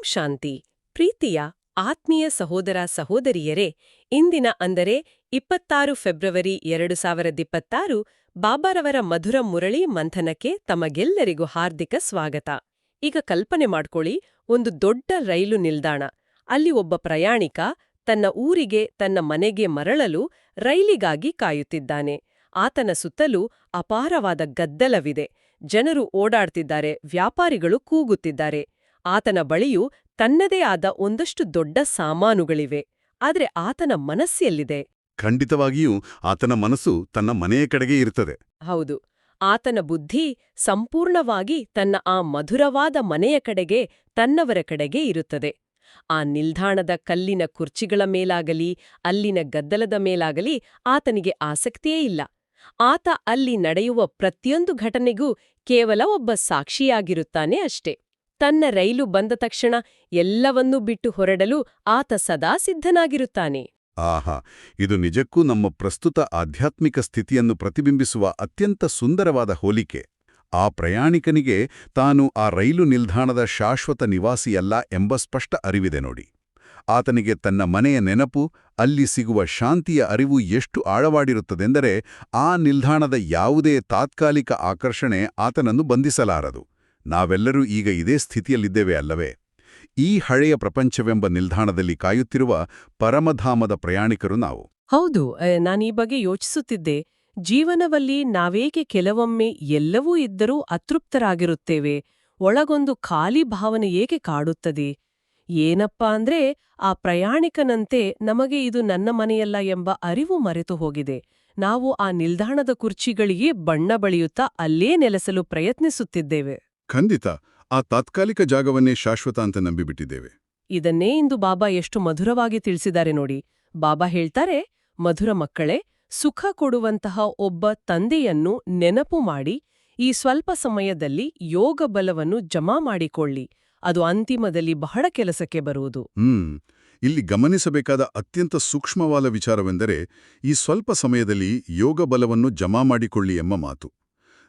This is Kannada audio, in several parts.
ಶಾಂತಿ ಪ್ರೀತಿಯ ಆತ್ಮೀಯ ಸಹೋದರ ಸಹೋದರಿಯರೇ, ಇಂದಿನ ಅಂದರೆ 26 ಫೆಬ್ರವರಿ 2026 ಬಾಬಾರವರ ಮಧುರ ಮುರಳಿ ಮಂಥನಕ್ಕೆ ತಮಗೆಲ್ಲರಿಗೂ ಹಾರ್ದಿಕ ಸ್ವಾಗತ. ಈಗ ಕಲ್ಪನೆ ಮಾಡ್ಕೊಳ್ಳಿ, ಒಂದು ದೊಡ್ಡ ರೈಲು ನಿಲ್ದಾಣ. ಅಲ್ಲಿ ಒಬ್ಬ ಪ್ರಯಾಣಿಕ ತನ್ನ ಊರಿಗೆ, ತನ್ನ ಮನೆಗೆ ಮರಳಲು ರೈಲಿಗಾಗಿ ಕಾಯುತ್ತಿದ್ದಾನೆ. ಆತನ ಸುತ್ತಲೂ ಅಪಾರವಾದ ಗದ್ದಲವಿದೆ. ಜನರು ಓಡಾಡ್ತಿದ್ದಾರೆ, ವ್ಯಾಪಾರಿಗಳು ಕೂಗುತ್ತಿದ್ದಾರೆ. ಆತನ ಬಳಿಯೂ ತನ್ನದೇ ಆದ ಒಂದಷ್ಟು ದೊಡ್ಡ ಸಾಮಾನುಗಳಿವೆ. ಆದ್ರೆ ಆತನ ಮನಸ್ಸೆಲ್ಲಿದೆ? ಖಂಡಿತವಾಗಿಯೂ ಆತನ ಮನಸ್ಸು ತನ್ನ ಮನೆಯ ಕಡೆಗೆ ಇರುತ್ತದೆ. ಹೌದು, ಆತನ ಬುದ್ಧಿ ಸಂಪೂರ್ಣವಾಗಿ ತನ್ನ ಆ ಮಧುರವಾದ ಮನೆಯ ಕಡೆಗೆ, ತನ್ನವರ ಕಡೆಗೆ ಇರುತ್ತದೆ. ಆ ನಿಲ್ದಾಣದ ಕಲ್ಲಿನ ಕುರ್ಚಿಗಳ ಮೇಲಾಗಲಿ, ಅಲ್ಲಿನ ಗದ್ದಲದ ಮೇಲಾಗಲಿ ಆತನಿಗೆ ಆಸಕ್ತಿಯೇ ಇಲ್ಲ. ಆತ ಅಲ್ಲಿ ನಡೆಯುವ ಪ್ರತಿಯೊಂದು ಘಟನೆಗೂ ಕೇವಲ ಒಬ್ಬ ಸಾಕ್ಷಿಯಾಗಿರುತ್ತಾನೆ ಅಷ್ಟೇ. ತನ್ನ ರೈಲು ಬಂದ ತಕ್ಷಣ ಎಲ್ಲವನ್ನೂ ಬಿಟ್ಟು ಹೊರಡಲು ಆತ ಸದಾ ಸಿದ್ಧನಾಗಿರುತ್ತಾನೆ. ಆಹಾ, ಇದು ನಿಜಕ್ಕೂ ನಮ್ಮ ಪ್ರಸ್ತುತ ಆಧ್ಯಾತ್ಮಿಕ ಸ್ಥಿತಿಯನ್ನು ಪ್ರತಿಬಿಂಬಿಸುವ ಅತ್ಯಂತ ಸುಂದರವಾದ ಹೋಲಿಕೆ. ಆ ಪ್ರಯಾಣಿಕನಿಗೆ ತಾನು ಆ ರೈಲು ನಿಲ್ದಾಣದ ಶಾಶ್ವತ ನಿವಾಸಿಯಲ್ಲ ಎಂಬ ಸ್ಪಷ್ಟ ಅರಿವಿದೆ ನೋಡಿ. ಆತನಿಗೆ ತನ್ನ ಮನೆಯ ನೆನಪು, ಅಲ್ಲಿ ಸಿಗುವ ಶಾಂತಿಯ ಅರಿವು ಎಷ್ಟು ಆಳವಾಡಿರುತ್ತದೆಂದರೆ ಆ ನಿಲ್ದಾಣದ ಯಾವುದೇ ತಾತ್ಕಾಲಿಕ ಆಕರ್ಷಣೆ ಆತನನ್ನು ಬಂಧಿಸಲಾರದು. ನಾವೆಲ್ಲರೂ ಈಗ ಇದೇ ಸ್ಥಿತಿಯಲ್ಲಿದ್ದೇವೆ ಅಲ್ಲವೇ? ಈ ಹಳೆಯ ಪ್ರಪಂಚವೆಂಬ ನಿಲ್ದಾಣದಲ್ಲಿ ಕಾಯುತ್ತಿರುವ ಪರಮಧಾಮದ ಪ್ರಯಾಣಿಕರು ನಾವು. ಹೌದು, ನಾನೀ ಬಗ್ಗೆ ಯೋಚಿಸುತ್ತಿದ್ದೆ. ಜೀವನದಲ್ಲಿ ನಾವೇಕೆ ಕೆಲವೊಮ್ಮೆ ಎಲ್ಲವೂ ಇದ್ದರೂ ಅತೃಪ್ತರಾಗಿರುತ್ತೇವೆ? ಒಳಗೊಂದು ಖಾಲಿ ಭಾವನೆ ಏಕೆ ಕಾಡುತ್ತದೆ? ಏನಪ್ಪಾ ಅಂದ್ರೆ, ಆ ಪ್ರಯಾಣಿಕನಂತೆ ನಮಗೆ ಇದು ನನ್ನ ಮನೆಯಲ್ಲ ಎಂಬ ಅರಿವು ಮರೆತು ಹೋಗಿದೆ. ನಾವು ಆ ನಿಲ್ದಾಣದ ಕುರ್ಚಿಗಳಿಗೆ ಬಣ್ಣ ಬಳಿಯುತ್ತಾ ಅಲ್ಲೇ ನೆಲೆಸಲು ಪ್ರಯತ್ನಿಸುತ್ತಿದ್ದೇವೆ. ಖಂಡಿತ, ಆ ತಾತ್ಕಾಲಿಕ ಜಾಗವನ್ನೇ ಶಾಶ್ವತ ಅಂತ ನಂಬಿಬಿಟ್ಟಿದ್ದೇವೆ. ಇದನ್ನೇ ಇಂದು ಬಾಬಾ ಎಷ್ಟು ಮಧುರವಾಗಿ ತಿಳಿಸಿದ್ದಾರೆ ನೋಡಿ. ಬಾಬಾ ಹೇಳ್ತಾರೆ, ಮಧುರ ಮಕ್ಕಳೇ, ಸುಖ ಕೊಡುವಂತಹ ಒಬ್ಬ ತಂದೆಯನ್ನು ನೆನಪು ಮಾಡಿ ಈ ಸ್ವಲ್ಪ ಸಮಯದಲ್ಲಿ ಯೋಗ ಬಲವನ್ನು ಜಮಾ ಮಾಡಿಕೊಳ್ಳಿ. ಅದು ಅಂತಿಮದಲ್ಲಿ ಬಹಳ ಕೆಲಸಕ್ಕೆ ಬರುವುದು. ಇಲ್ಲಿ ಗಮನಿಸಬೇಕಾದ ಅತ್ಯಂತ ಸೂಕ್ಷ್ಮವಾದ ವಿಚಾರವೆಂದರೆ ಈ ಸ್ವಲ್ಪ ಸಮಯದಲ್ಲಿ ಯೋಗ ಬಲವನ್ನು ಜಮಾ ಮಾಡಿಕೊಳ್ಳಿ ಎಂಬ ಮಾತು.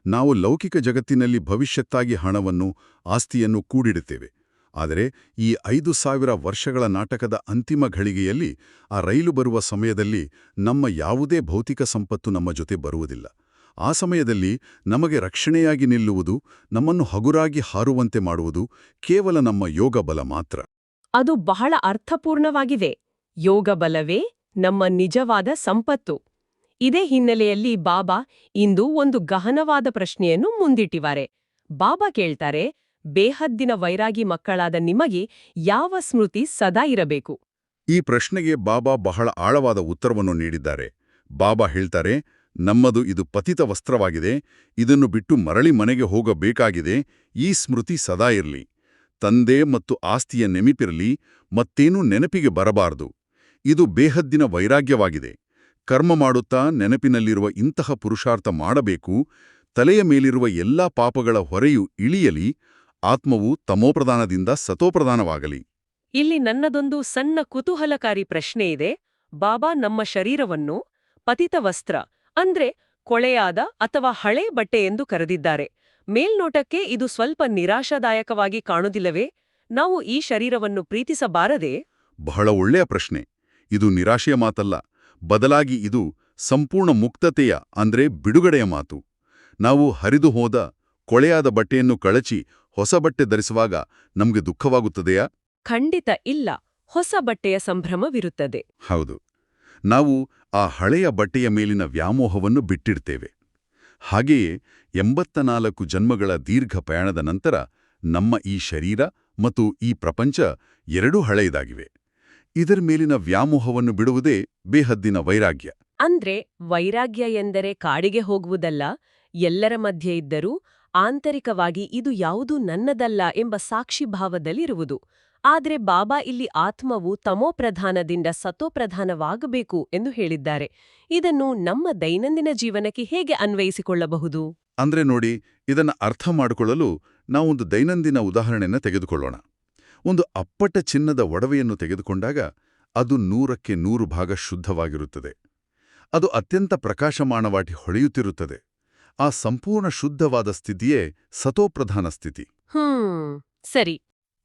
ನಾವು ಲೌಕಿಕ ಜಗತ್ತಿನಲ್ಲಿ ಭವಿಷ್ಯಕ್ಕಾಗಿ ಹಣವನ್ನು, ಆಸ್ತಿಯನ್ನು ಕೂಡಿಡುತ್ತೇವೆ. ಆದರೆ ಈ 5000 ವರ್ಷಗಳ ನಾಟಕದ ಅಂತಿಮ ಘಳಿಗೆಯಲ್ಲಿ, ಆ ರೈಲು ಬರುವ ಸಮಯದಲ್ಲಿ ನಮ್ಮ ಯಾವುದೇ ಭೌತಿಕ ಸಂಪತ್ತು ನಮ್ಮ ಜೊತೆ ಬರುವುದಿಲ್ಲ. ಆ ಸಮಯದಲ್ಲಿ ನಮಗೆ ರಕ್ಷಣೆಯಾಗಿ ನಿಲ್ಲುವುದು, ನಮ್ಮನ್ನು ಹಗುರಾಗಿ ಹಾರುವಂತೆ ಮಾಡುವುದು ಕೇವಲ ನಮ್ಮ ಯೋಗ ಬಲ ಮಾತ್ರ. ಅದು ಬಹಳ ಅರ್ಥಪೂರ್ಣವಾಗಿದೆ. ಯೋಗ ಬಲವೇ ನಮ್ಮ ನಿಜವಾದ ಸಂಪತ್ತು. ಇದೇ ಹಿನ್ನೆಲೆಯಲ್ಲಿ ಬಾಬಾ ಇಂದು ಒಂದು ಗಹನವಾದ ಪ್ರಶ್ನೆಯನ್ನು ಮುಂದಿಟ್ಟಿದ್ದಾರೆ. ಬಾಬಾ ಕೇಳ್ತಾರೆ, ಬೇಹದ್ದಿನ ವೈರಾಗಿ ಮಕ್ಕಳಾದ ನಿಮಗೆ ಯಾವ ಸ್ಮೃತಿ ಸದಾ ಇರಬೇಕು? ಈ ಪ್ರಶ್ನೆಗೆ ಬಾಬಾ ಬಹಳ ಆಳವಾದ ಉತ್ತರವನ್ನು ನೀಡಿದ್ದಾರೆ. ಬಾಬಾ ಹೇಳ್ತಾರೆ, ನಮ್ಮದು ಇದು ಪತಿತ ವಸ್ತ್ರವಾಗಿದೆ, ಇದನ್ನು ಬಿಟ್ಟು ಮರಳಿ ಮನೆಗೆ ಹೋಗಬೇಕಾಗಿದೆ. ಈ ಸ್ಮೃತಿ ಸದಾ ಇರಲಿ. ತಂದೆ ಮತ್ತು ಆಸ್ತಿಯ ನೆನಪಿರಲಿ, ಮತ್ತೇನೂ ನೆನಪಿಗೆ ಬರಬಾರದು. ಇದು ಬೇಹದ್ದಿನ ವೈರಾಗ್ಯವಾಗಿದೆ. ಕರ್ಮ ಮಾಡುತ್ತಾ ನೆನಪಿನಲ್ಲಿರುವ ಇಂತಹ ಪುರುಷಾರ್ಥ ಮಾಡಬೇಕು. ತಲೆಯ ಮೇಲಿರುವ ಎಲ್ಲಾ ಪಾಪಗಳ ಹೊರೆಯು ಇಳಿಯಲಿ. ಆತ್ಮವು ತಮೋಪ್ರಧಾನದಿಂದ ಸತೋಪ್ರಧಾನವಾಗಲಿ. ಇಲ್ಲಿ ನನ್ನದೊಂದು ಸಣ್ಣ ಕುತೂಹಲಕಾರಿ ಪ್ರಶ್ನೆ ಇದೆ. ಬಾಬಾ ನಮ್ಮ ಶರೀರವನ್ನು ಪತಿತ ವಸ್ತ್ರ ಅಂದ್ರೆ ಕೊಳೆಯಾದ ಅಥವಾ ಹಳೆ ಬಟ್ಟೆ ಎಂದು ಕರೆದಿದ್ದಾರೆ. ಮೇಲ್ನೋಟಕ್ಕೆ ಇದು ಸ್ವಲ್ಪ ನಿರಾಶಾದಾಯಕವಾಗಿ ಕಾಣುವುದಿಲ್ಲವೇ? ನಾವು ಈ ಶರೀರವನ್ನು ಪ್ರೀತಿಸಬಾರದೇ? ಬಹಳ ಒಳ್ಳೆಯ ಪ್ರಶ್ನೆ. ಇದು ನಿರಾಶೆಯ ಮಾತಲ್ಲ, ಬದಲಾಗಿ ಇದು ಸಂಪೂರ್ಣ ಮುಕ್ತತೆಯ ಅಂದ್ರೆ ಬಿಡುಗಡೆಯ ಮಾತು. ನಾವು ಹರಿದು ಹೋದ ಕೊಳೆಯಾದ ಬಟ್ಟೆಯನ್ನು ಕಳಚಿ ಹೊಸ ಬಟ್ಟೆ ಧರಿಸುವಾಗ ನಮಗೆ ದುಃಖವಾಗುತ್ತದೆಯಾ? ಖಂಡಿತ ಇಲ್ಲ. ಹೊಸ ಬಟ್ಟೆಯ ಸಂಭ್ರಮವಿರುತ್ತದೆ. ಹೌದು, ನಾವು ಆ ಹಳೆಯ ಬಟ್ಟೆಯ ಮೇಲಿನ ವ್ಯಾಮೋಹವನ್ನು ಬಿಟ್ಟಿಡ್ತೇವೆ. ಹಾಗೆಯೇ 84 ಜನ್ಮಗಳ ದೀರ್ಘ ಪಯಣದ ನಂತರ ನಮ್ಮ ಈ ಶರೀರ ಮತ್ತು ಈ ಪ್ರಪಂಚ ಎರಡೂ ಹಳೆಯದಾಗಿವೆ. ಇದರ ಮೇಲಿನ ವ್ಯಾಮೋಹವನ್ನು ಬಿಡುವುದೇ ಬೇಹದ್ದಿನ ವೈರಾಗ್ಯ. ಅಂದ್ರೆ ವೈರಾಗ್ಯ ಎಂದರೆ ಕಾಡಿಗೆ ಹೋಗುವುದಲ್ಲ, ಎಲ್ಲರ ಮಧ್ಯೆ ಇದ್ದರೂ ಆಂತರಿಕವಾಗಿ ಇದು ಯಾವುದೂ ನನ್ನದಲ್ಲ ಎಂಬ ಸಾಕ್ಷಿಭಾವದಲ್ಲಿರುವುದು. ಆದ್ರೆ ಬಾಬಾ ಇಲ್ಲಿ ಆತ್ಮವು ತಮೋಪ್ರಧಾನದಿಂದ ಸತೋಪ್ರಧಾನವಾಗಬೇಕು ಎಂದು ಹೇಳಿದ್ದಾರೆ. ಇದನ್ನು ನಮ್ಮ ದೈನಂದಿನ ಜೀವನಕ್ಕೆ ಹೇಗೆ ಅನ್ವಯಿಸಿಕೊಳ್ಳಬಹುದು? ಅಂದ್ರೆ ನೋಡಿ, ಇದನ್ನ ಅರ್ಥ ಮಾಡಿಕೊಳ್ಳಲು ನಾವೊಂದು ದೈನಂದಿನ ಉದಾಹರಣೆಯನ್ನು ತೆಗೆದುಕೊಳ್ಳೋಣ. ಒಂದು ಅಪ್ಪಟ ಚಿನ್ನದ ಒಡವೆಯನ್ನು ತೆಗೆದುಕೊಂಡಾಗ ಅದು 100ಕ್ಕೆ 100 ಭಾಗ ಶುದ್ಧವಾಗಿರುತ್ತದೆ. ಅದು ಅತ್ಯಂತ ಪ್ರಕಾಶಮಾನವಾಗಿ ಹೊಳೆಯುತ್ತಿರುತ್ತದೆ. ಆ ಸಂಪೂರ್ಣ ಶುದ್ಧವಾದ ಸ್ಥಿತಿಯೇ ಸತೋಪ್ರಧಾನ ಸ್ಥಿತಿ. ಸರಿ.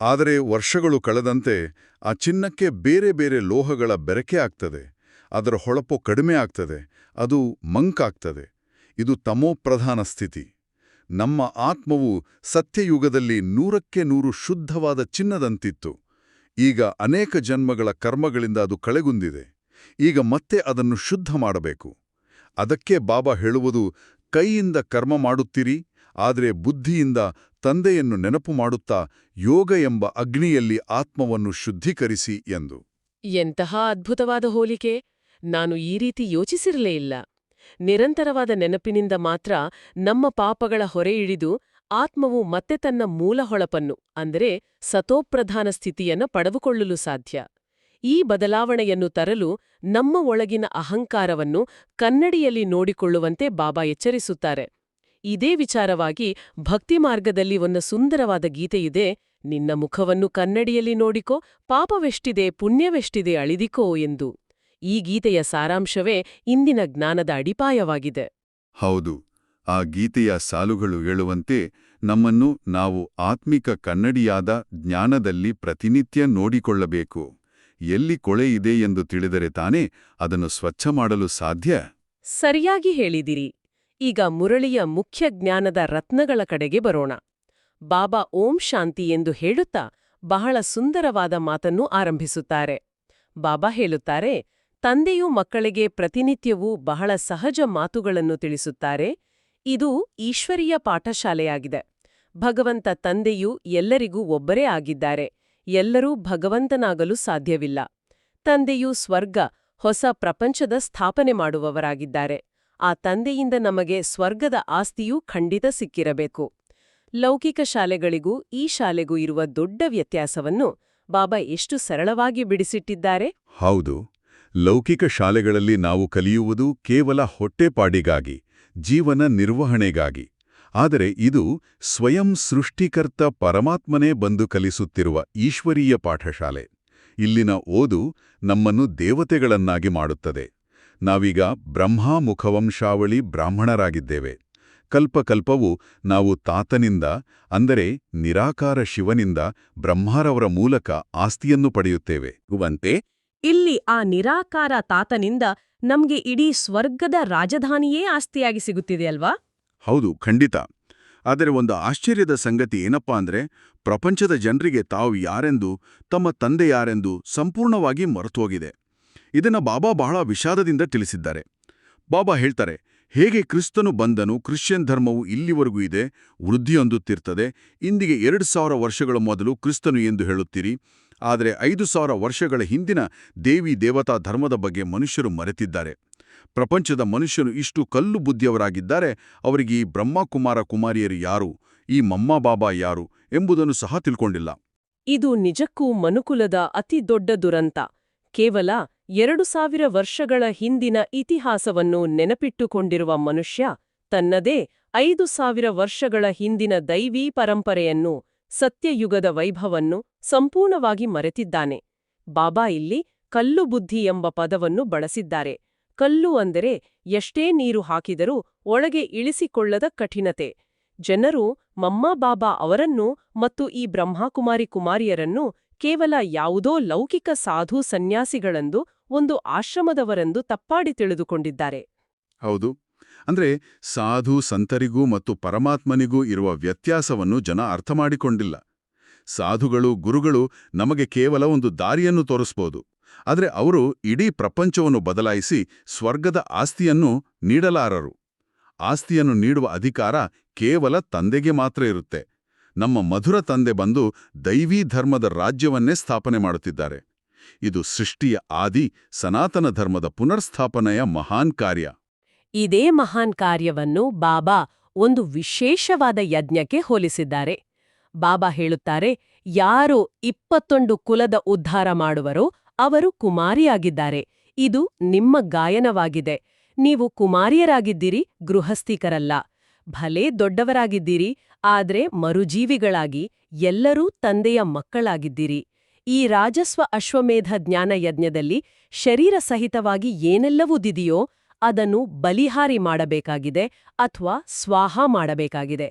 ಆದರೆ ವರ್ಷಗಳು ಕಳೆದಂತೆ ಆ ಚಿನ್ನಕ್ಕೆ ಬೇರೆ ಬೇರೆ ಲೋಹಗಳ ಬೆರಕೆ ಆಗ್ತದೆ, ಅದರ ಹೊಳಪು ಕಡಿಮೆ ಆಗ್ತದೆ, ಅದು ಮಂಕಾಗ್ತದೆ. ಇದು ತಮೋಪ್ರಧಾನ ಸ್ಥಿತಿ. ನಮ್ಮ ಆತ್ಮವು ಸತ್ಯಯುಗದಲ್ಲಿ 100ಕ್ಕೆ 100 ಶುದ್ಧವಾದ ಚಿನ್ನದಂತಿತ್ತು. ಈಗ ಅನೇಕ ಜನ್ಮಗಳ ಕರ್ಮಗಳಿಂದ ಅದು ಕಳೆಗುಂದಿದೆ. ಈಗ ಮತ್ತೆ ಅದನ್ನು ಶುದ್ಧ ಮಾಡಬೇಕು. ಅದಕ್ಕೆ ಬಾಬಾ ಹೇಳುವುದು, ಕೈಯಿಂದ ಕರ್ಮ ಮಾಡುತ್ತೀರಿ, ಆದರೆ ಬುದ್ಧಿಯಿಂದ ತಂದೆಯನ್ನು ನೆನಪು ಮಾಡುತ್ತಾ ಯೋಗ ಎಂಬ ಅಗ್ನಿಯಲ್ಲಿ ಆತ್ಮವನ್ನು ಶುದ್ಧೀಕರಿಸಿ ಎಂದು. ಎಂತಹ ಅದ್ಭುತವಾದ ಹೋಲಿಕೆ! ನಾನು ಈ ರೀತಿ ಯೋಚಿಸಿರಲೇ ಇಲ್ಲ. ನಿರಂತರವಾದ ನೆನಪಿನಿಂದ ಮಾತ್ರ ನಮ್ಮ ಪಾಪಗಳ ಹೊರೆ ಇಳಿದು ಆತ್ಮವು ಮತ್ತೆ ತನ್ನ ಮೂಲ ಹೊಳಪನ್ನು ಅಂದರೆ ಸತೋಪ್ರಧಾನ ಸ್ಥಿತಿಯನ್ನ ಪಡೆದುಕೊಳ್ಳಲು ಸಾಧ್ಯ. ಈ ಬದಲಾವಣೆಯನ್ನು ತರಲು ನಮ್ಮ ಒಳಗಿನ ಅಹಂಕಾರವನ್ನು ಕನ್ನಡಿಯಲ್ಲಿ ನೋಡಿಕೊಳ್ಳುವಂತೆ ಬಾಬಾ ಎಚ್ಚರಿಸುತ್ತಾರೆ. ಇದೇ ವಿಚಾರವಾಗಿ ಭಕ್ತಿ ಮಾರ್ಗದಲ್ಲಿ ಒಂದು ಸುಂದರವಾದ ಗೀತೆಯಿದೆ, ನಿನ್ನ ಮುಖವನ್ನು ಕನ್ನಡಿಯಲ್ಲಿ ನೋಡಿಕೋ, ಪಾಪವೆಷ್ಟಿದೆ ಪುಣ್ಯವೆಷ್ಟಿದೆ ಅಳಿದಿಕೋ ಎಂದು. ಈ ಗೀತೆಯ ಸಾರಾಂಶವೇ ಇಂದಿನ ಜ್ಞಾನದ ಅಡಿಪಾಯವಾಗಿದೆ. ಹೌದು, ಆ ಗೀತೆಯ ಸಾಲುಗಳು ಹೇಳುವಂತೆ ನಮ್ಮನ್ನು ನಾವು ಆತ್ಮಿಕ ಕನ್ನಡಿಯಾದ ಜ್ಞಾನದಲ್ಲಿ ಪ್ರತಿನಿತ್ಯ ನೋಡಿಕೊಳ್ಳಬೇಕು. ಎಲ್ಲಿ ಕೊಳೆ ಇದೆ ಎಂದು ತಿಳಿದರೆ ತಾನೇ ಅದನ್ನು ಸ್ವಚ್ಛ ಮಾಡಲು ಸಾಧ್ಯ. ಸರಿಯಾಗಿ ಹೇಳಿದಿರಿ. ಈಗ ಮುರಳಿಯ ಮುಖ್ಯ ಜ್ಞಾನದ ರತ್ನಗಳ ಕಡೆಗೆ ಬರೋಣ. ಬಾಬಾ ಓಂ ಶಾಂತಿ ಎಂದು ಹೇಳುತ್ತಾ ಬಹಳ ಸುಂದರವಾದ ಮಾತನ್ನು ಆರಂಭಿಸುತ್ತಾರೆ. ಬಾಬಾ ಹೇಳುತ್ತಾರೆ, ತಂದೆಯು ಮಕ್ಕಳಿಗೆ ಪ್ರತಿನಿತ್ಯವೂ ಬಹಳ ಸಹಜ ಮಾತುಗಳನ್ನು ತಿಳಿಸುತ್ತಾರೆ. ಇದು ಈಶ್ವರೀಯ ಪಾಠಶಾಲೆಯಾಗಿದೆ. ಭಗವಂತ ತಂದೆಯು ಎಲ್ಲರಿಗೂ ಒಬ್ಬರೇ ಆಗಿದ್ದಾರೆ. ಎಲ್ಲರೂ ಭಗವಂತನಾಗಲು ಸಾಧ್ಯವಿಲ್ಲ. ತಂದೆಯು ಸ್ವರ್ಗ, ಹೊಸ ಪ್ರಪಂಚದ ಸ್ಥಾಪನೆ ಮಾಡುವವರಾಗಿದ್ದಾರೆ. ಆ ತಂದೆಯಿಂದ ನಮಗೆ ಸ್ವರ್ಗದ ಆಸ್ತಿಯೂ ಖಂಡಿತ ಸಿಕ್ಕಿರಬೇಕು. ಲೌಕಿಕ ಶಾಲೆಗಳಿಗೂ ಈ ಶಾಲೆಗೂ ಇರುವ ದೊಡ್ಡ ವ್ಯತ್ಯಾಸವನ್ನು ಬಾಬಾ ಎಷ್ಟು ಸರಳವಾಗಿ ಬಿಡಿಸಿಟ್ಟಿದ್ದಾರೆ. ಹೌದು, ಲೌಕಿಕ ಶಾಲೆಗಳಲ್ಲಿ ನಾವು ಕಲಿಯುವುದು ಕೇವಲ ಹೊಟ್ಟೆಪಾಡಿಗಾಗಿ, ಜೀವನ ನಿರ್ವಹಣೆಗಾಗಿ. ಆದರೆ ಇದು ಸ್ವಯಂ ಸೃಷ್ಟಿಕರ್ತ ಪರಮಾತ್ಮನೇ ಬಂದು ಕಲಿಸುತ್ತಿರುವ ಈಶ್ವರೀಯ ಪಾಠಶಾಲೆ. ಇಲ್ಲಿನ ಓದು ನಮ್ಮನ್ನು ದೇವತೆಗಳನ್ನಾಗಿ ಮಾಡುತ್ತದೆ. ನಾವೀಗ ಬ್ರಹ್ಮಮುಖವಂಶಾವಳಿ ಬ್ರಾಹ್ಮಣರಾಗಿದ್ದೇವೆ. ಕಲ್ಪಕಲ್ಪವೂ ನಾವು ತಾತನಿಂದ, ಅಂದರೆ ನಿರಾಕಾರ ಶಿವನಿಂದ, ಬ್ರಹ್ಮರವರ ಮೂಲಕ ಆಸ್ತಿಯನ್ನು ಪಡೆಯುತ್ತೇವೆ. ಗುವಂತೆ ಇಲ್ಲಿ ಆ ನಿರಾಕಾರ ತಾತನಿಂದ ನಮ್ಗೆ ಇಡೀ ಸ್ವರ್ಗದ ರಾಜಧಾನಿಯೇ ಆಸ್ತಿಯಾಗಿ ಸಿಗುತ್ತಿದೆಯಲ್ವಾ? ಹೌದು, ಖಂಡಿತ. ಆದರೆ ಒಂದು ಆಶ್ಚರ್ಯದ ಸಂಗತಿ ಏನಪ್ಪಾ ಅಂದ್ರೆ, ಪ್ರಪಂಚದ ಜನರಿಗೆ ತಾವು ಯಾರೆಂದು, ತಮ್ಮ ತಂದೆ ಯಾರೆಂದು ಸಂಪೂರ್ಣವಾಗಿ ಮರೆತೋಗಿದೆ. ಇದನ್ನ ಬಾಬಾ ಬಹಳ ವಿಷಾದದಿಂದ ತಿಳಿಸಿದ್ದಾರೆ. ಬಾಬಾ ಹೇಳ್ತಾರೆ, ಹೇಗೆ ಕ್ರಿಸ್ತನು ಬಂದನು, ಕ್ರಿಶ್ಚಿಯನ್ ಧರ್ಮವು ಇಲ್ಲಿವರೆಗೂ ಇದೆ, ವೃದ್ಧಿ ಹೊಂದುತ್ತಿರ್ತದೆ. ಇಂದಿಗೆ 2000 ವರ್ಷಗಳ ಮೊದಲು ಕ್ರಿಸ್ತನು ಎಂದು ಹೇಳುತ್ತೀರಿ, ಆದರೆ 5000 ವರ್ಷಗಳ ಹಿಂದಿನ ದೇವಿ ದೇವತಾ ಧರ್ಮದ ಬಗ್ಗೆ ಮನುಷ್ಯರು ಮರೆತಿದ್ದಾರೆ. ಪ್ರಪಂಚದ ಮನುಷ್ಯನು ಇಷ್ಟು ಕಲ್ಲು ಬುದ್ಧಿಯವರಾಗಿದ್ದಾರೆ, ಅವರಿಗೆ ಈ ಬ್ರಹ್ಮಕುಮಾರ ಕುಮಾರಿಯರು ಯಾರು, ಈ ಮಮ್ಮ ಬಾಬಾ ಯಾರು ಎಂಬುದನ್ನು ಸಹ ತಿಳ್ಕೊಂಡಿಲ್ಲ. ಇದು ನಿಜಕ್ಕೂ ಮನುಕುಲದ ಅತಿ ದೊಡ್ಡ ದುರಂತ. ಕೇವಲ 2000 ವರ್ಷಗಳ ಹಿಂದಿನ ಇತಿಹಾಸವನ್ನು ನೆನಪಿಟ್ಟುಕೊಂಡಿರುವ ಮನುಷ್ಯ ತನ್ನದೇ 5000 ವರ್ಷಗಳ ಹಿಂದಿನ ದೈವೀ ಪರಂಪರೆಯನ್ನು, ಸತ್ಯಯುಗದ ವೈಭವನ್ನು ಸಂಪೂರ್ಣವಾಗಿ ಮರೆತಿದ್ದಾನೆ. ಬಾಬಾ ಇಲ್ಲಿ ಕಲ್ಲು ಬುದ್ಧಿ ಎಂಬ ಪದವನ್ನು ಬಳಸಿದ್ದಾರೆ. ಕಲ್ಲು ಅಂದರೆ ಎಷ್ಟೇ ನೀರು ಹಾಕಿದರೂ ಒಳಗೆ ಇಳಿಸಿಕೊಳ್ಳದ ಕಠಿಣತೆ. ಜನರು ಮಮ್ಮ ಬಾಬಾ ಅವರನ್ನು ಮತ್ತು ಈ ಬ್ರಹ್ಮಕುಮಾರಿ ಕುಮಾರಿಯರನ್ನು ಕೇವಲ ಯಾವುದೋ ಲೌಕಿಕ ಸಾಧು ಸನ್ಯಾಸಿಗಳೆಂದು, ಒಂದು ಆಶ್ರಮದವರೆಂದು ತಪ್ಪಾಡಿ ತಿಳಿದುಕೊಂಡಿದ್ದಾರೆ. ಹೌದು, ಅಂದ್ರೆ ಸಾಧು ಸಂತರಿಗೂ ಮತ್ತು ಪರಮಾತ್ಮನಿಗೂ ಇರುವ ವ್ಯತ್ಯಾಸವನ್ನು ಜನ ಅರ್ಥ ಮಾಡಿಕೊಂಡಿಲ್ಲ. ಸಾಧುಗಳು, ಗುರುಗಳು ನಮಗೆ ಕೇವಲ ಒಂದು ದಾರಿಯನ್ನು ತೋರಿಸ್ಬೋದು, ಆದರೆ ಅವರು ಇಡೀ ಪ್ರಪಂಚವನ್ನು ಬದಲಾಯಿಸಿ ಸ್ವರ್ಗದ ಆಸ್ತಿಯನ್ನು ನೀಡಲಾರರು. ಆಸ್ತಿಯನ್ನು ನೀಡುವ ಅಧಿಕಾರ ಕೇವಲ ತಂದೆಗೆ ಮಾತ್ರ ಇರುತ್ತೆ. ನಮ್ಮ ಮಧುರ ತಂದೆ ಬಂದು ದೈವೀ ಧರ್ಮದ ರಾಜ್ಯವನ್ನೇ ಸ್ಥಾಪನೆ ಮಾಡುತ್ತಿದ್ದಾರೆ. ಇದು ಸೃಷ್ಟಿಯ ಆದಿ ಸನಾತನ ಧರ್ಮದ ಪುನರ್ಸ್ಥಾಪನೆಯ ಮಹಾನ್ ಕಾರ್ಯ. ಇದೇ ಮಹಾನ್ ಕಾರ್ಯವನ್ನು ಬಾಬಾ ಒಂದು ವಿಶೇಷವಾದ ಯಜ್ಞಕ್ಕೆ ಹೋಲಿಸಿದ್ದಾರೆ. ಬಾಬಾ ಹೇಳುತ್ತಾರೆ, ಯಾರು 21 ಕುಲದ ಉದ್ಧಾರ ಮಾಡುವರೋ ಅವರು ಕುಮಾರಿಯಾಗಿದ್ದಾರೆ. ಇದು ನಿಮ್ಮ ಗಾಯನವಾಗಿದೆ. ನೀವು ಕುಮಾರಿಯರಾಗಿದ್ದೀರಿ, ಗೃಹಸ್ಥಿಕರಲ್ಲ. ಭಲೇ ದೊಡ್ಡವರಾಗಿದ್ದೀರಿ, ಆದ್ರೆ ಮರುಜೀವಿಗಳಾಗಿ ಎಲ್ಲರೂ ತಂದೆಯ ಮಕ್ಕಳಾಗಿದ್ದೀರಿ. ಈ ರಾಜಸ್ವ ಅಶ್ವಮೇಧ ಜ್ಞಾನ ಯಜ್ಞದಲ್ಲಿ ಶರೀರ ಸಹಿತವಾಗಿ ಏನೆಲ್ಲವುದಿದೆಯೋ ಅದನ್ನು ಬಲಿಹಾರಿ ಮಾಡಬೇಕಾಗಿದೆ ಅಥವಾ ಸ್ವಾಹ ಮಾಡಬೇಕಾಗಿದೆ.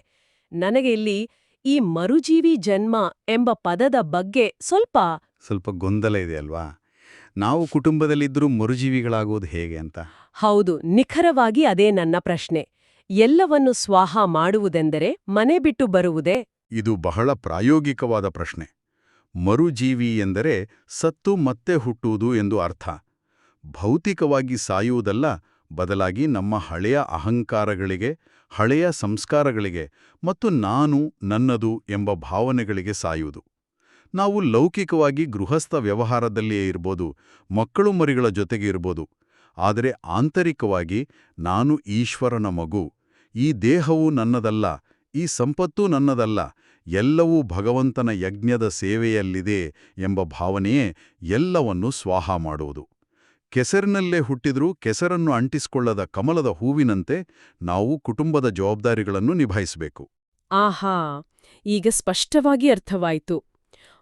ನನಗೆ ಇಲ್ಲಿ ಈ ಮರುಜೀವಿ ಜನ್ಮ ಎಂಬ ಪದದ ಬಗ್ಗೆ ಸ್ವಲ್ಪ ಗೊಂದಲ ಇದೆ ಅಲ್ವಾ? ನಾವು ಕುಟುಂಬದಲ್ಲಿದ್ದರೂ ಮರುಜೀವಿಗಳಾಗೋದು ಹೇಗೆ ಅಂತ. ಹೌದು, ನಿಖರವಾಗಿ ಅದೇ ನನ್ನ ಪ್ರಶ್ನೆ. ಎಲ್ಲವನ್ನು ಸ್ವಾಹ ಮಾಡುವುದೆಂದರೆ ಮನೆ ಬಿಟ್ಟು ಬರುವುದೇ? ಇದು ಬಹಳ ಪ್ರಾಯೋಗಿಕವಾದ ಪ್ರಶ್ನೆ. ಮರುಜೀವಿ ಎಂದರೆ ಸತ್ತು ಮತ್ತೆ ಹುಟ್ಟುವುದು ಎಂದು ಅರ್ಥ. ಭೌತಿಕವಾಗಿ ಸಾಯುವುದಲ್ಲ, ಬದಲಾಗಿ ನಮ್ಮ ಹಳೆಯ ಅಹಂಕಾರಗಳಿಗೆ, ಹಳೆಯ ಸಂಸ್ಕಾರಗಳಿಗೆ ಮತ್ತು ನಾನು ನನ್ನದು ಎಂಬ ಭಾವನೆಗಳಿಗೆ ಸಾಯುವುದು. ನಾವು ಲೌಕಿಕವಾಗಿ ಗೃಹಸ್ಥ ವ್ಯವಹಾರದಲ್ಲಿಯೇ ಇರ್ಬೋದು, ಮಕ್ಕಳು ಮರಿಗಳ ಜೊತೆಗೆ ಇರ್ಬೋದು. ಆದರೆ ಆಂತರಿಕವಾಗಿ ನಾನು ಈಶ್ವರನ ಮಗು, ಈ ದೇಹವು ನನ್ನದಲ್ಲ, ಈ ಸಂಪತ್ತೂ ನನ್ನದಲ್ಲ, ಎಲ್ಲವೂ ಭಗವಂತನ ಯಜ್ಞದ ಸೇವೆಯಲ್ಲಿದೆ ಎಂಬ ಭಾವನೆಯೇ ಎಲ್ಲವನ್ನೂ ಸ್ವಾಹ ಮಾಡುವುದು. ಕೆಸರಿನಲ್ಲೇ ಹುಟ್ಟಿದ್ರೂ ಕೆಸರನ್ನು ಅಂಟಿಸಿಕೊಳ್ಳದ ಕಮಲದ ಹೂವಿನಂತೆ ನಾವು ಕುಟುಂಬದ ಜವಾಬ್ದಾರಿಗಳನ್ನು ನಿಭಾಯಿಸಬೇಕು. ಆಹಾ, ಈಗ ಸ್ಪಷ್ಟವಾಗಿ ಅರ್ಥವಾಯಿತು.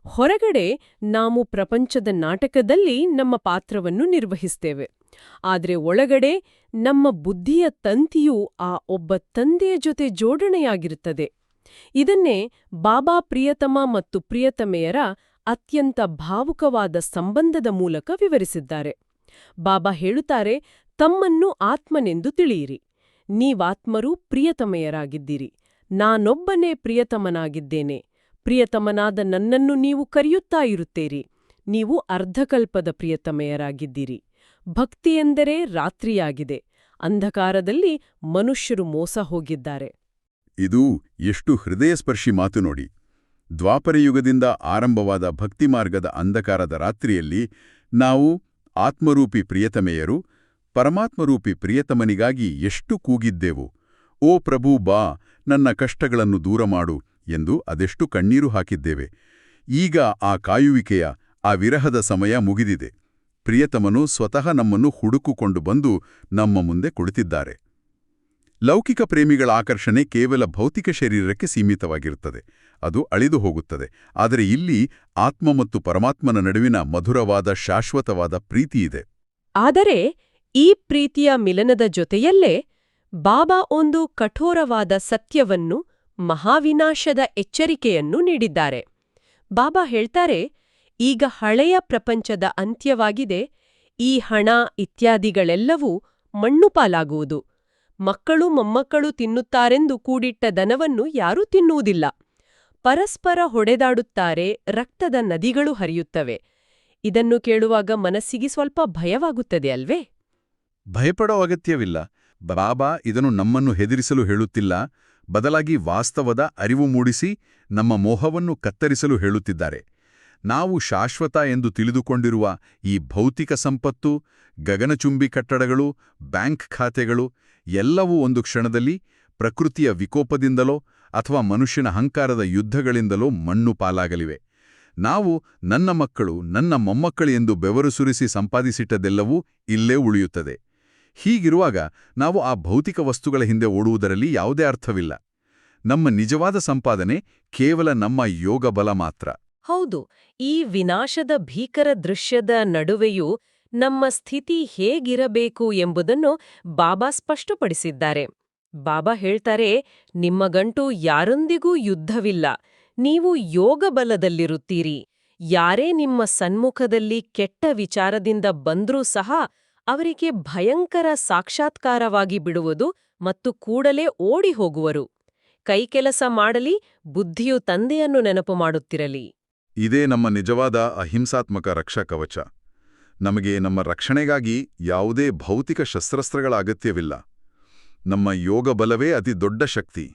ಹೊರಗಡೆ ನಾವು ಪ್ರಪಂಚದ ನಾಟಕದಲ್ಲಿ ನಮ್ಮ ಪಾತ್ರವನ್ನು ನಿರ್ವಹಿಸ್ತೇವೆ. ಆದರೆ ಒಳಗಡೆ ನಮ್ಮ ಬುದ್ಧಿಯ ತಂತಿಯೂ ಆ ಒಬ್ಬ ತಂದೆಯ ಜೊತೆ ಜೋಡಣೆಯಾಗಿರುತ್ತದೆ. ಇದನ್ನೇ ಬಾಬಾ ಪ್ರಿಯತಮ ಮತ್ತು ಪ್ರಿಯತಮೆಯರ ಅತ್ಯಂತ ಭಾವುಕವಾದ ಸಂಬಂಧದ ಮೂಲಕ ವಿವರಿಸಿದ್ದಾರೆ. ಬಾಬಾ ಹೇಳುತ್ತಾರೆ, ತಮ್ಮನ್ನು ಆತ್ಮನೆಂದು ತಿಳಿಯಿರಿ. ನೀವಾತ್ಮರೂ ಪ್ರಿಯತಮೆಯರಾಗಿದ್ದೀರಿ. ನಾನೊಬ್ಬನೇ ಪ್ರಿಯತಮನಾಗಿದ್ದೇನೆ. ಪ್ರಿಯತಮನಾದ ನನ್ನನ್ನು ನೀವು ಕರೆಯುತ್ತಾ ಇರುತ್ತೀರಿ. ನೀವು ಅರ್ಧಕಲ್ಪದ ಪ್ರಿಯತಮೆಯರಾಗಿದ್ದೀರಿ. ಭಕ್ತಿಯೆಂದರೆ ರಾತ್ರಿಯಾಗಿದೆ. ಅಂಧಕಾರದಲ್ಲಿ ಮನುಷ್ಯರು ಮೋಸ ಹೋಗಿದ್ದಾರೆ. ಇದು ಎಷ್ಟು ಹೃದಯಸ್ಪರ್ಶಿ ಮಾತು ನೋಡಿ. ದ್ವಾಪರಯುಗದಿಂದ ಆರಂಭವಾದ ಭಕ್ತಿಮಾರ್ಗದ ಅಂಧಕಾರದ ರಾತ್ರಿಯಲ್ಲಿ ನಾವು ಆತ್ಮರೂಪಿ ಪ್ರಿಯತಮೆಯರು, ಪರಮಾತ್ಮರೂಪಿ ಪ್ರಿಯತಮನಿಗಾಗಿ ಎಷ್ಟು ಕೂಗಿದ್ದೆವು. ಓ ಪ್ರಭು, ಬಾ, ನನ್ನ ಕಷ್ಟಗಳನ್ನು ದೂರ ಮಾಡು ಎಂದು ಅದೆಷ್ಟು ಕಣ್ಣೀರು ಹಾಕಿದ್ದೇವೆ. ಈಗ ಆ ಕಾಯುವಿಕೆಯ, ಆ ವಿರಹದ ಸಮಯ ಮುಗಿದಿದೆ. ಪ್ರಿಯತಮನು ಸ್ವತಃ ನಮ್ಮನ್ನು ಹುಡುಕಿಕೊಂಡು ಬಂದು ನಮ್ಮ ಮುಂದೆ ಕುಳಿತಿದ್ದಾರೆ. ಲೌಕಿಕ ಪ್ರೇಮಿಗಳ ಆಕರ್ಷಣೆ ಕೇವಲ ಭೌತಿಕ ಶರೀರಕ್ಕೆ ಸೀಮಿತವಾಗಿರುತ್ತದೆ. ಅದು ಅಳಿದು ಹೋಗುತ್ತದೆ. ಆದರೆ ಇಲ್ಲಿ ಆತ್ಮ ಮತ್ತು ಪರಮಾತ್ಮನ ನಡುವಿನ ಮಧುರವಾದ, ಶಾಶ್ವತವಾದ ಪ್ರೀತಿಯಿದೆ. ಆದರೆ ಈ ಪ್ರೀತಿಯ ಮಿಲನದ ಜೊತೆಯಲ್ಲೇ ಬಾಬಾ ಒಂದು ಕಠೋರವಾದ ಸತ್ಯವನ್ನು, ಮಹಾವಿನಾಶದ ಎಚ್ಚರಿಕೆಯನ್ನು ನೀಡಿದ್ದಾರೆ. ಬಾಬಾ ಹೇಳ್ತಾರೆ, ಈಗ ಹಳೆಯ ಪ್ರಪಂಚದ ಅಂತ್ಯವಾಗಿದೆ. ಈ ಹಣ ಇತ್ಯಾದಿಗಳೆಲ್ಲವೂ ಮಣ್ಣುಪಾಲಾಗುವುದು. ಮಕ್ಕಳು ಮೊಮ್ಮಕ್ಕಳು ತಿನ್ನುತ್ತಾರೆಂದು ಕೂಡಿಟ್ಟ ದನವನ್ನು ಯಾರೂ ತಿನ್ನುವುದಿಲ್ಲ. ಪರಸ್ಪರ ಹೊಡೆದಾಡುತ್ತಾರೆ, ರಕ್ತದ ನದಿಗಳು ಹರಿಯುತ್ತವೆ. ಇದನ್ನು ಕೇಳುವಾಗ ಮನಸ್ಸಿಗೆ ಸ್ವಲ್ಪ ಭಯವಾಗುತ್ತದೆ ಅಲ್ವೇ? ಭಯಪಡೋ ಅಗತ್ಯವಿಲ್ಲ. ಬಾಬಾ ಇದನ್ನು ನಮ್ಮನ್ನು ಹೆದರಿಸಲು ಹೇಳುತ್ತಿಲ್ಲ, ಬದಲಾಗಿ ವಾಸ್ತವದ ಅರಿವು ಮೂಡಿಸಿ ನಮ್ಮ ಮೋಹವನ್ನು ಕತ್ತರಿಸಲು ಹೇಳುತ್ತಿದ್ದಾರೆ. ನಾವು ಶಾಶ್ವತ ಎಂದು ತಿಳಿದುಕೊಂಡಿರುವ ಈ ಭೌತಿಕ ಸಂಪತ್ತು, ಗಗನಚುಂಬಿ ಕಟ್ಟಡಗಳು, ಬ್ಯಾಂಕ್ ಖಾತೆಗಳು ಎಲ್ಲವೂ ಒಂದು ಕ್ಷಣದಲ್ಲಿ ಪ್ರಕೃತಿಯ ವಿಕೋಪದಿಂದಲೋ ಅಥವಾ ಮನುಷ್ಯನ ಅಹಂಕಾರದ ಯುದ್ಧಗಳಿಂದಲೋ ಮಣ್ಣು ಪಾಲಾಗಲಿವೆ. ನಾವು ನನ್ನ ಮಕ್ಕಳು, ನನ್ನ ಮೊಮ್ಮಕ್ಕಳು ಎಂದು ಬೆವರು ಸುರಿಸಿ ಸಂಪಾದಿಸಿಟ್ಟದೆಲ್ಲವೂ ಇಲ್ಲೇ ಉಳಿಯುತ್ತದೆ. ಹೀಗಿರುವಾಗ ನಾವು ಆ ಭೌತಿಕ ವಸ್ತುಗಳ ಹಿಂದೆ ಓಡುವುದರಲ್ಲಿ ಯಾವುದೇ ಅರ್ಥವಿಲ್ಲ. ನಮ್ಮ ನಿಜವಾದ ಸಂಪಾದನೆ ಕೇವಲ ನಮ್ಮ ಯೋಗ ಬಲ ಮಾತ್ರ. ಹೌದು, ಈ ವಿನಾಶದ ಭೀಕರ ದೃಶ್ಯದ ನಡುವೆಯೂ ನಮ್ಮ ಸ್ಥಿತಿ ಹೇಗಿರಬೇಕು ಎಂಬುದನ್ನು ಬಾಬಾ ಸ್ಪಷ್ಟಪಡಿಸಿದ್ದಾರೆ. ಬಾಬಾ ಹೇಳ್ತಾರೆ, ನಿಮ್ಮ ಗಂಟು ಯಾರೊಂದಿಗೂ ಯುದ್ಧವಿಲ್ಲ. ನೀವು ಯೋಗ ಬಲದಲ್ಲಿರುತ್ತೀರಿ. ಯಾರೇ ನಿಮ್ಮ ಸನ್ಮುಖದಲ್ಲಿ ಕೆಟ್ಟ ವಿಚಾರದಿಂದ ಬಂದ್ರೂ ಸಹ ಅವರಿಗೆ ಭಯಂಕರ ಸಾಕ್ಷಾತ್ಕಾರವಾಗಿ ಬಿಡುವುದು ಮತ್ತು ಕೂಡಲೇ ಓಡಿ ಹೋಗುವರು. ಕೈಕೆಲಸ ಮಾಡಲಿ, ಬುದ್ಧಿಯು ತಂದೆಯನ್ನು ನೆನಪು ಮಾಡುತ್ತಿರಲಿ. ಇದೇ ನಮ್ಮ ನಿಜವಾದ ಅಹಿಂಸಾತ್ಮಕ ರಕ್ಷಾ ಕವಚ. ನಮಗೆ ನಮ್ಮ ರಕ್ಷಣೆಗಾಗಿ ಯಾವುದೇ ಭೌತಿಕ ಶಸ್ತ್ರಾಸ್ತ್ರಗಳ ಅಗತ್ಯವಿಲ್ಲ. ನಮ್ಮ ಯೋಗ ಬಲವೇ ಅತಿ ದೊಡ್ಡ ಶಕ್ತಿ.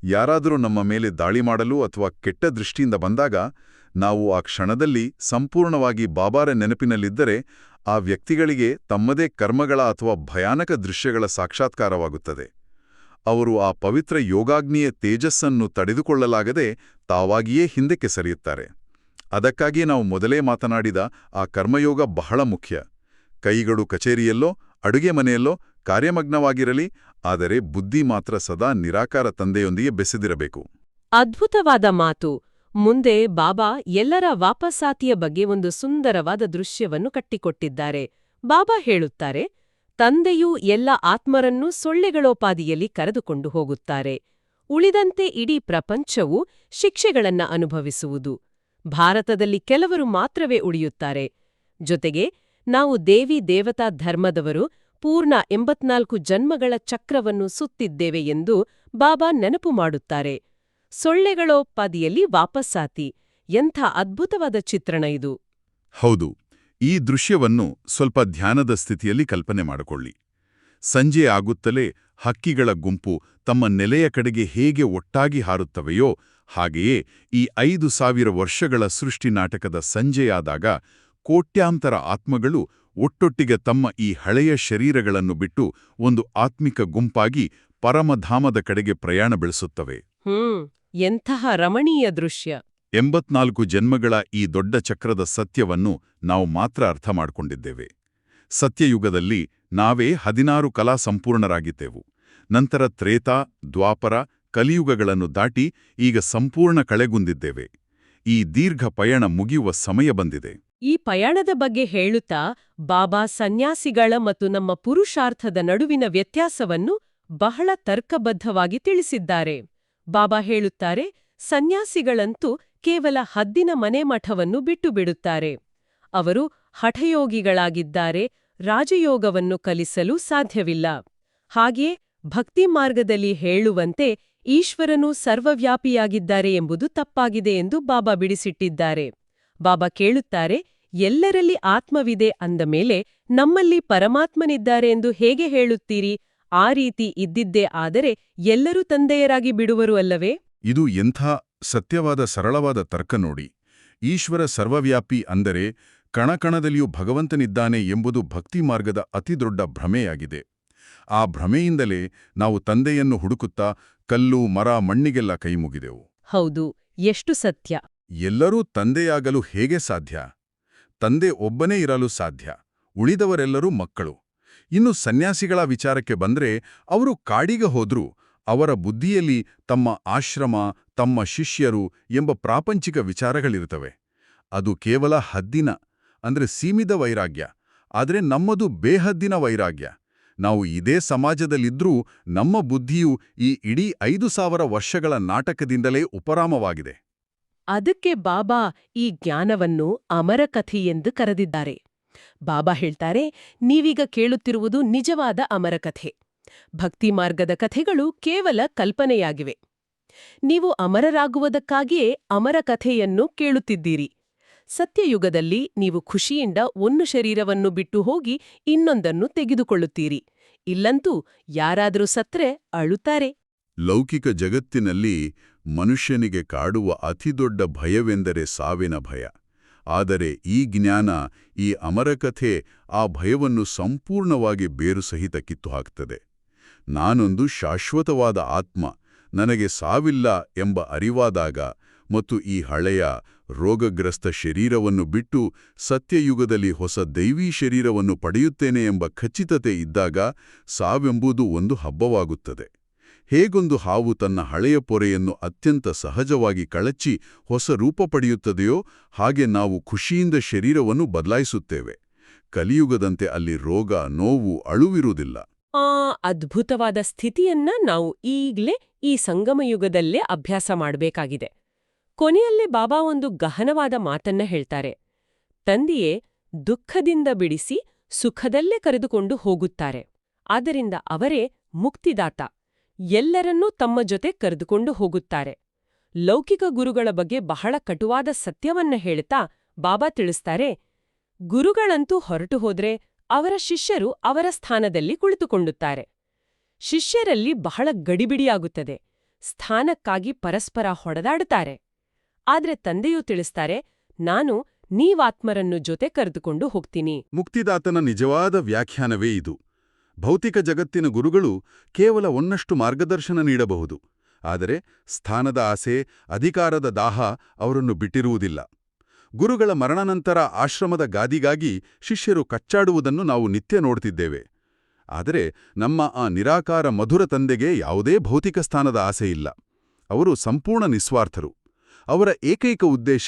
ಯಾರಾದರೂ ನಮ್ಮ ಮೇಲೆ ದಾಳಿ ಮಾಡಲು ಅಥವಾ ಕೆಟ್ಟ ದೃಷ್ಟಿಯಿಂದ ಬಂದಾಗ ನಾವು ಆ ಕ್ಷಣದಲ್ಲಿ ಸಂಪೂರ್ಣವಾಗಿ ಬಾಬಾರ ನೆನಪಿನಲ್ಲಿದ್ದರೆ ಆ ವ್ಯಕ್ತಿಗಳಿಗೆ ತಮ್ಮದೇ ಕರ್ಮಗಳ ಅಥವಾ ಭಯಾನಕ ದೃಶ್ಯಗಳ ಸಾಕ್ಷಾತ್ಕಾರವಾಗುತ್ತದೆ. ಅವರು ಆ ಪವಿತ್ರ ಯೋಗಾಗ್ನಿಯ ತೇಜಸ್ಸನ್ನು ತಡೆದುಕೊಳ್ಳಲಾಗದೆ ತಾವಾಗಿಯೇ ಹಿಂದಕ್ಕೆ ಸರಿಯುತ್ತಾರೆ. ಅದಕ್ಕಾಗಿಯೇ ನಾವು ಮೊದಲೇ ಮಾತನಾಡಿದ ಆ ಕರ್ಮಯೋಗ ಬಹಳ ಮುಖ್ಯ. ಕೈಗಳು ಕಚೇರಿಯಲ್ಲೋ ಅಡುಗೆ ಮನೆಯಲ್ಲೋ ಕಾರ್ಯಮಗ್ನವಾಗಿರಲಿ, ಆದರೆ ಬುದ್ಧಿ ಮಾತ್ರ ಸದಾ ನಿರಾಕಾರ ತಂದೆಯೊಂದಿಗೆ ಬೆಸೆದಿರಬೇಕು. ಅದ್ಭುತವಾದ ಮಾತು. ಮುಂದೆ ಬಾಬಾ ಎಲ್ಲರ ವಾಪಸಾತಿಯ ಬಗ್ಗೆ ಒಂದು ಸುಂದರವಾದ ದೃಶ್ಯವನ್ನು ಕಟ್ಟಿಕೊಟ್ಟಿದ್ದಾರೆ. ಬಾಬಾ ಹೇಳುತ್ತಾರೆ, ತಂದೆಯು ಎಲ್ಲ ಆತ್ಮರನ್ನೂ ಸೊಳ್ಳೆಗಳೋಪಾದಿಯಲ್ಲಿ ಕರೆದುಕೊಂಡು ಹೋಗುತ್ತಾರೆ. ಉಳಿದಂತೆ ಇಡೀ ಪ್ರಪಂಚವು ಶಿಕ್ಷೆಗಳನ್ನ ಅನುಭವಿಸುವುದು. ಭಾರತದಲ್ಲಿ ಕೆಲವರು ಮಾತ್ರವೇ ಉಳಿಯುತ್ತಾರೆ. ಜೊತೆಗೆ ನಾವು ದೇವಿ ದೇವತಾ ಧರ್ಮದವರು ಪೂರ್ಣ 84 ಜನ್ಮಗಳ ಚಕ್ರವನ್ನು ಸುತ್ತಿದ್ದೇವೆ ಎಂದು ಬಾಬಾ ನೆನಪು ಮಾಡುತ್ತಾರೆ. ಸೊಳ್ಳೆಗಳೋ ಪದಿಯಲ್ಲಿ ವಾಪಸ್ಸಾತಿ. ಎಂಥ ಅದ್ಭುತವಾದ ಚಿತ್ರಣ ಇದು. ಹೌದು, ಈ ದೃಶ್ಯವನ್ನು ಸ್ವಲ್ಪ ಧ್ಯಾನದ ಸ್ಥಿತಿಯಲ್ಲಿ ಕಲ್ಪನೆ ಮಾಡಿಕೊಳ್ಳಿ. ಸಂಜೆ ಆಗುತ್ತಲೇ ಹಕ್ಕಿಗಳ ಗುಂಪು ತಮ್ಮ ನೆಲೆಯ ಕಡೆಗೆ ಹೇಗೆ ಒಟ್ಟಾಗಿ ಹಾರುತ್ತವೆಯೋ ಹಾಗೆಯೇ ಈ 5000 ವರ್ಷಗಳ ಸೃಷ್ಟಿ ನಾಟಕದ ಸಂಜೆಯಾದಾಗ ಕೋಟ್ಯಾಂತರ ಆತ್ಮಗಳು ಒಟ್ಟೊಟ್ಟಿಗೆ ತಮ್ಮ ಈ ಹಳೆಯ ಶರೀರಗಳನ್ನು ಬಿಟ್ಟು ಒಂದು ಆತ್ಮಿಕ ಗುಂಪಾಗಿ ಪರಮಧಾಮದ ಕಡೆಗೆ ಪ್ರಯಾಣ ಬೆಳೆಸುತ್ತವೆ. ಎಂತಹ ರಮಣೀಯ ದೃಶ್ಯ. 84 ಜನ್ಮಗಳ ಈ ದೊಡ್ಡ ಚಕ್ರದ ಸತ್ಯವನ್ನು ನಾವು ಮಾತ್ರ ಅರ್ಥ ಮಾಡಿಕೊಂಡಿದ್ದೇವೆ. ಸತ್ಯಯುಗದಲ್ಲಿ ನಾವೇ 16 ಕಲಾ ಸಂಪೂರ್ಣರಾಗಿದ್ದೆವು. ನಂತರ ತ್ರೇತಾ, ದ್ವಾಪರ, ಕಲಿಯುಗಗಳನ್ನು ದಾಟಿ ಈಗ ಸಂಪೂರ್ಣ ಕಳೆಗುಂದಿದ್ದೇವೆ. ಈ ದೀರ್ಘ ಪಯಣ ಮುಗಿಯುವ ಸಮಯ ಬಂದಿದೆ. ಈ ಪಯಣದ ಬಗ್ಗೆ ಹೇಳುತ್ತಾ ಬಾಬಾ ಸನ್ಯಾಸಿಗಳ ಮತ್ತು ನಮ್ಮ ಪುರುಷಾರ್ಥದ ನಡುವಿನ ವ್ಯತ್ಯಾಸವನ್ನು ಬಹಳ ತರ್ಕಬದ್ಧವಾಗಿ ತಿಳಿಸಿದ್ದಾರೆ. ಬಾಬಾ ಹೇಳುತ್ತಾರೆ, ಸನ್ಯಾಸಿಗಳಂತೂ ಕೇವಲ ಹದ್ದಿನ ಮನೆಮಠವನ್ನು ಬಿಟ್ಟು ಬಿಡುತ್ತಾರೆ. ಅವರು ಹಠಯೋಗಿಗಳಾಗಿದ್ದಾರೆ, ರಾಜಯೋಗವನ್ನು ಕಲಿಸಲು ಸಾಧ್ಯವಿಲ್ಲ. ಹಾಗೆಯೇ ಭಕ್ತಿ ಮಾರ್ಗದಲ್ಲಿ ಹೇಳುವಂತೆ ಈಶ್ವರನು ಸರ್ವವ್ಯಾಪಿಯಾಗಿದ್ದಾರೆ ಎಂಬುದು ತಪ್ಪಾಗಿದೆ ಎಂದು ಬಾಬಾ ಬಿಡಿಸಿಟ್ಟಿದ್ದಾರೆ. ಬಾಬಾ ಕೇಳುತ್ತಾರೆ, ಎಲ್ಲರಲ್ಲಿ ಆತ್ಮವಿದೆ ಅಂದ ಮೇಲೆ ನಮ್ಮಲ್ಲಿ ಪರಮಾತ್ಮನಿದ್ದಾರೆ ಎಂದು ಹೇಗೆ ಹೇಳುತ್ತೀರಿ? ಆ ರೀತಿ ಇದ್ದಿದ್ದೇ ಆದರೆ ಎಲ್ಲರೂ ತಂದೆಯರಾಗಿ ಬಿಡುವರು ಅಲ್ಲವೇ? ಇದು ಎಂಥ ಸತ್ಯವಾದ ಸರಳವಾದ ತರ್ಕ ನೋಡಿ. ಈಶ್ವರ ಸರ್ವವ್ಯಾಪಿ ಅಂದರೆ ಕಣಕಣದಲ್ಲಿಯೂ ಭಗವಂತನಿದ್ದಾನೆ ಎಂಬುದು ಭಕ್ತಿ ಮಾರ್ಗದ ಅತಿದೊಡ್ಡ ಭ್ರಮೆಯಾಗಿದೆ. ಆ ಭ್ರಮೆಯಿಂದಲೇ ನಾವು ತಂದೆಯನ್ನು ಹುಡುಕುತ್ತಾ ಕಲ್ಲು, ಮರ, ಮಣ್ಣಿಗೆಲ್ಲ ಕೈಮುಗಿದೆವು. ಹೌದು, ಎಷ್ಟು ಸತ್ಯ. ಎಲ್ಲರೂ ತಂದೆಯಾಗಲು ಹೇಗೆ ಸಾಧ್ಯ? ತಂದೆ ಒಬ್ಬನೇ ಇರಲು ಸಾಧ್ಯ, ಉಳಿದವರೆಲ್ಲರೂ ಮಕ್ಕಳು. ಇನ್ನು ಸನ್ಯಾಸಿಗಳ ವಿಚಾರಕ್ಕೆ ಬಂದ್ರೆ, ಅವರು ಕಾಡಿಗೆ ಹೋದ್ರೂ ಅವರ ಬುದ್ಧಿಯಲ್ಲಿ ತಮ್ಮ ಆಶ್ರಮ, ತಮ್ಮ ಶಿಷ್ಯರು ಎಂಬ ಪ್ರಾಪಂಚಿಕ ವಿಚಾರಗಳಿರ್ತವೆ. ಅದು ಕೇವಲ ಹದ್ದಿನ ಅಂದ್ರೆ ಸೀಮಿತ ವೈರಾಗ್ಯ. ಆದರೆ ನಮ್ಮದು ಬೇಹದ್ದಿನ ವೈರಾಗ್ಯ. ನಾವು ಇದೇ ಸಮಾಜದಲ್ಲಿದ್ರೂ ನಮ್ಮ ಬುದ್ಧಿಯು ಈ ಇಡೀ 5000 ವರ್ಷಗಳ ನಾಟಕದಿಂದಲೇ ಉಪರಾಮವಾಗಿದೆ. ಅದಕ್ಕೆ ಬಾಬಾ ಈ ಜ್ಞಾನವನ್ನು ಅಮರಕಥೆ ಎಂದು ಕರೆದಿದ್ದಾರೆ. ಬಾಬಾ ಹೇಳ್ತಾರೆ, ನೀವೀಗ ಕೇಳುತ್ತಿರುವುದು ನಿಜವಾದ ಅಮರಕಥೆ. ಭಕ್ತಿ ಮಾರ್ಗದ ಕಥೆಗಳು ಕೇವಲ ಕಲ್ಪನೆಯಾಗಿವೆ. ನೀವು ಅಮರರಾಗುವುದಕ್ಕಾಗಿಯೇ ಅಮರಕಥೆಯನ್ನು ಕೇಳುತ್ತಿದ್ದೀರಿ. ಸತ್ಯಯುಗದಲ್ಲಿ ನೀವು ಖುಷಿಯಿಂದ ಒಂದು ಶರೀರವನ್ನು ಬಿಟ್ಟು ಹೋಗಿ ಇನ್ನೊಂದನ್ನು ತೆಗೆದುಕೊಳ್ಳುತ್ತೀರಿ. ಇಲ್ಲಂತೂ ಯಾರಾದರೂ ಸತ್ರೆ ಅಳುತ್ತಾರೆ. ಲೌಕಿಕ ಜಗತ್ತಿನಲ್ಲಿ ಮನುಷ್ಯನಿಗೆ ಕಾಡುವ ಅತಿದೊಡ್ಡ ಭಯವೆಂದರೆ ಸಾವಿನ ಭಯ. ಆದರೆ ಈ ಜ್ಞಾನ, ಈ ಅಮರಕಥೆ ಆ ಭಯವನ್ನು ಸಂಪೂರ್ಣವಾಗಿ ಬೇರು ಸಹಿತ ಕಿತ್ತುಹಾಕ್ತದೆ. ನಾನೊಂದು ಶಾಶ್ವತವಾದ ಆತ್ಮ, ನನಗೆ ಸಾವಿಲ್ಲ ಎಂಬ ಅರಿವಾದಾಗ ಮತ್ತು ಈ ಹಳೆಯ ರೋಗಗ್ರಸ್ತ ಶರೀರವನ್ನು ಬಿಟ್ಟು ಸತ್ಯಯುಗದಲ್ಲಿ ಹೊಸ ದೈವೀ ಶರೀರವನ್ನು ಪಡೆಯುತ್ತೇನೆ ಎಂಬ ಖಚಿತತೆ ಇದ್ದಾಗ ಸಾವೆಂಬುದು ಒಂದು ಹಬ್ಬವಾಗುತ್ತದೆ. ಹೇಗೊಂದು ಹಾವು ತನ್ನ ಹಳೆಯ ಪೊರೆಯನ್ನು ಅತ್ಯಂತ ಸಹಜವಾಗಿ ಕಳಚಿ ಹೊಸ ರೂಪ ಪಡೆಯುತ್ತದೆಯೋ ಹಾಗೆ ನಾವು ಖುಷಿಯಿಂದ ಶರೀರವನ್ನು ಬದಲಾಯಿಸುತ್ತೇವೆ. ಕಲಿಯುಗದಂತೆ ಅಲ್ಲಿ ರೋಗ, ನೋವು, ಅಳುವಿರುವುದಿಲ್ಲ. ಆ ಅದ್ಭುತವಾದ ಸ್ಥಿತಿಯನ್ನ ನಾವು ಈಗ್ಲೇ ಈ ಸಂಗಮಯುಗದಲ್ಲೇ ಅಭ್ಯಾಸ ಮಾಡಬೇಕಾಗಿದೆ. ಕೊನೆಯಲ್ಲೇ ಬಾಬಾ ಒಂದು ಗಹನವಾದ ಮಾತನ್ನ ಹೇಳ್ತಾರೆ. ತಂದೆಯೇ ದುಃಖದಿಂದ ಬಿಡಿಸಿ ಸುಖದಲ್ಲೇ ಕರೆದುಕೊಂಡು ಹೋಗುತ್ತಾರೆ. ಆದ್ದರಿಂದ ಅವರೇ ಮುಕ್ತಿದಾತ. ಎಲ್ಲರನ್ನೂ ತಮ್ಮ ಜೊತೆ ಕರೆದುಕೊಂಡು ಹೋಗುತ್ತಾರೆ. ಲೌಕಿಕ ಗುರುಗಳ ಬಗ್ಗೆ ಬಹಳ ಕಟುವಾದ ಸತ್ಯವನ್ನ ಹೇಳುತ್ತಾ ಬಾಬಾ ತಿಳಿಸ್ತಾರೆ, ಗುರುಗಳಂತೂ ಹೊರಟು ಹೋದ್ರೆ ಅವರ ಶಿಷ್ಯರು ಅವರ ಸ್ಥಾನದಲ್ಲಿ ಕುಳಿತುಕೊಳ್ಳುತ್ತಾರೆ. ಶಿಷ್ಯರಲ್ಲಿ ಬಹಳ ಗಡಿಬಿಡಿಯಾಗುತ್ತದೆ. ಸ್ಥಾನಕ್ಕಾಗಿ ಪರಸ್ಪರ ಹೊಡೆದಾಡುತ್ತಾರೆ. ಆದ್ರೆ ತಂದೆಯೂ ತಿಳಿಸ್ತಾರೆ, ನಾನು ನೀವಾತ್ಮರನ್ನು ಜೊತೆ ಕರೆದುಕೊಂಡು ಹೋಗ್ತೀನಿ. ಮುಕ್ತಿದಾತನ ನಿಜವಾದ ವ್ಯಾಖ್ಯಾನವೇ ಇದು. ಭೌತಿಕ ಜಗತ್ತಿನ ಗುರುಗಳು ಕೇವಲ ಒಂದಷ್ಟು ಮಾರ್ಗದರ್ಶನ ನೀಡಬಹುದು. ಆದರೆ ಸ್ಥಾನದ ಆಸೆ, ಅಧಿಕಾರದ ದಾಹ ಅವರನ್ನು ಬಿಟ್ಟಿರುವುದಿಲ್ಲ. ಗುರುಗಳ ಮರಣಾನಂತರ ಆಶ್ರಮದ ಗಾದಿಗಾಗಿ ಶಿಷ್ಯರು ಕಚ್ಚಾಡುವುದನ್ನು ನಾವು ನಿತ್ಯ ನೋಡ್ತಿದ್ದೇವೆ. ಆದರೆ ನಮ್ಮ ಆ ನಿರಾಕಾರ ಮಧುರ ತಂದೆಗೆ ಯಾವುದೇ ಭೌತಿಕ ಸ್ಥಾನದ ಆಸೆಯಿಲ್ಲ. ಅವರು ಸಂಪೂರ್ಣ ನಿಸ್ವಾರ್ಥರು. ಅವರ ಏಕೈಕ ಉದ್ದೇಶ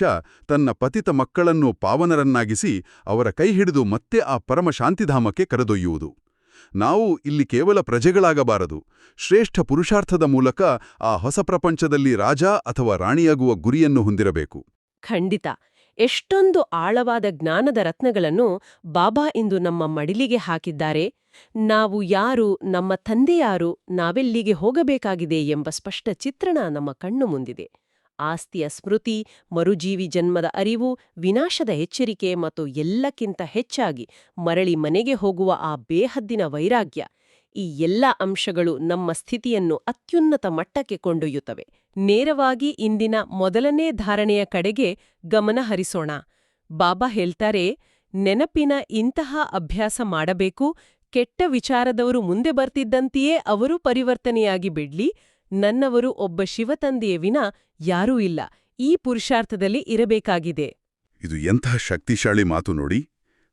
ತನ್ನ ಪತಿತ ಮಕ್ಕಳನ್ನು ಪಾವನರನ್ನಾಗಿಸಿ ಅವರ ಕೈಹಿಡಿದು ಮತ್ತೆ ಆ ಪರಮ ಶಾಂತಿಧಾಮಕ್ಕೆ ಕರೆದೊಯ್ಯುವುದು. ನಾವು ಇಲ್ಲಿ ಕೇವಲ ಪ್ರಜೆಗಳಾಗಬಾರದು, ಶ್ರೇಷ್ಠ ಪುರುಷಾರ್ಥದ ಮೂಲಕ ಆ ಹೊಸ ಪ್ರಪಂಚದಲ್ಲಿ ರಾಜ ಅಥವಾ ರಾಣಿಯಾಗುವ ಗುರಿಯನ್ನು ಹೊಂದಿರಬೇಕು. ಖಂಡಿತ. ಎಷ್ಟೊಂದು ಆಳವಾದ ಜ್ಞಾನದ ರತ್ನಗಳನ್ನು ಬಾಬಾ ಇಂದು ನಮ್ಮ ಮಡಿಲಿಗೆ ಹಾಕಿದ್ದಾರೆ. ನಾವು ಯಾರು, ನಮ್ಮ ತಂದೆಯಾರು, ನಾವೆಲ್ಲಿಗೆ ಹೋಗಬೇಕಾಗಿದೆ ಎಂಬ ಸ್ಪಷ್ಟ ಚಿತ್ರಣ ನಮ್ಮ ಕಣ್ಣು ಮುಂದಿದೆ. ಆಸ್ತಿಯ ಸ್ಮೃತಿ, ಮರುಜೀವಿ ಜನ್ಮದ ಅರಿವು, ವಿನಾಶದ ಎಚ್ಚರಿಕೆ ಮತ್ತು ಎಲ್ಲಕ್ಕಿಂತ ಹೆಚ್ಚಾಗಿ ಮರಳಿ ಮನೆಗೆ ಹೋಗುವ ಆ ಬೇಹದ್ದಿನ ವೈರಾಗ್ಯ, ಈ ಎಲ್ಲ ಅಂಶಗಳು ನಮ್ಮ ಸ್ಥಿತಿಯನ್ನು ಅತ್ಯುನ್ನತ ಮಟ್ಟಕ್ಕೆ ಕೊಂಡೊಯ್ಯುತ್ತವೆ. ನೇರವಾಗಿ ಇಂದಿನ ಮೊದಲನೇ ಧಾರಣೆಯ ಕಡೆಗೆ ಗಮನ ಹರಿಸೋಣ. ಬಾಬಾ ಹೇಳ್ತಾರೆ, ನೆನಪಿನ ಇಂತಹ ಅಭ್ಯಾಸ ಮಾಡಬೇಕು. ಕೆಟ್ಟ ವಿಚಾರದವರು ಮುಂದೆ ಬರ್ತಿದ್ದಂತೆಯೇ ಅವರು ಪರಿವರ್ತನೆಯಾಗಿ ಬಿಡ್ಲಿ. ನನ್ನವರು ಒಬ್ಬ ಶಿವತಂದೆಯ ವಿನ ಯಾರೂ ಇಲ್ಲ. ಈ ಪುರುಷಾರ್ಥದಲ್ಲಿ ಇರಬೇಕಾಗಿದೆ. ಇದು ಎಂತಹ ಶಕ್ತಿಶಾಲಿ ಮಾತು ನೋಡಿ.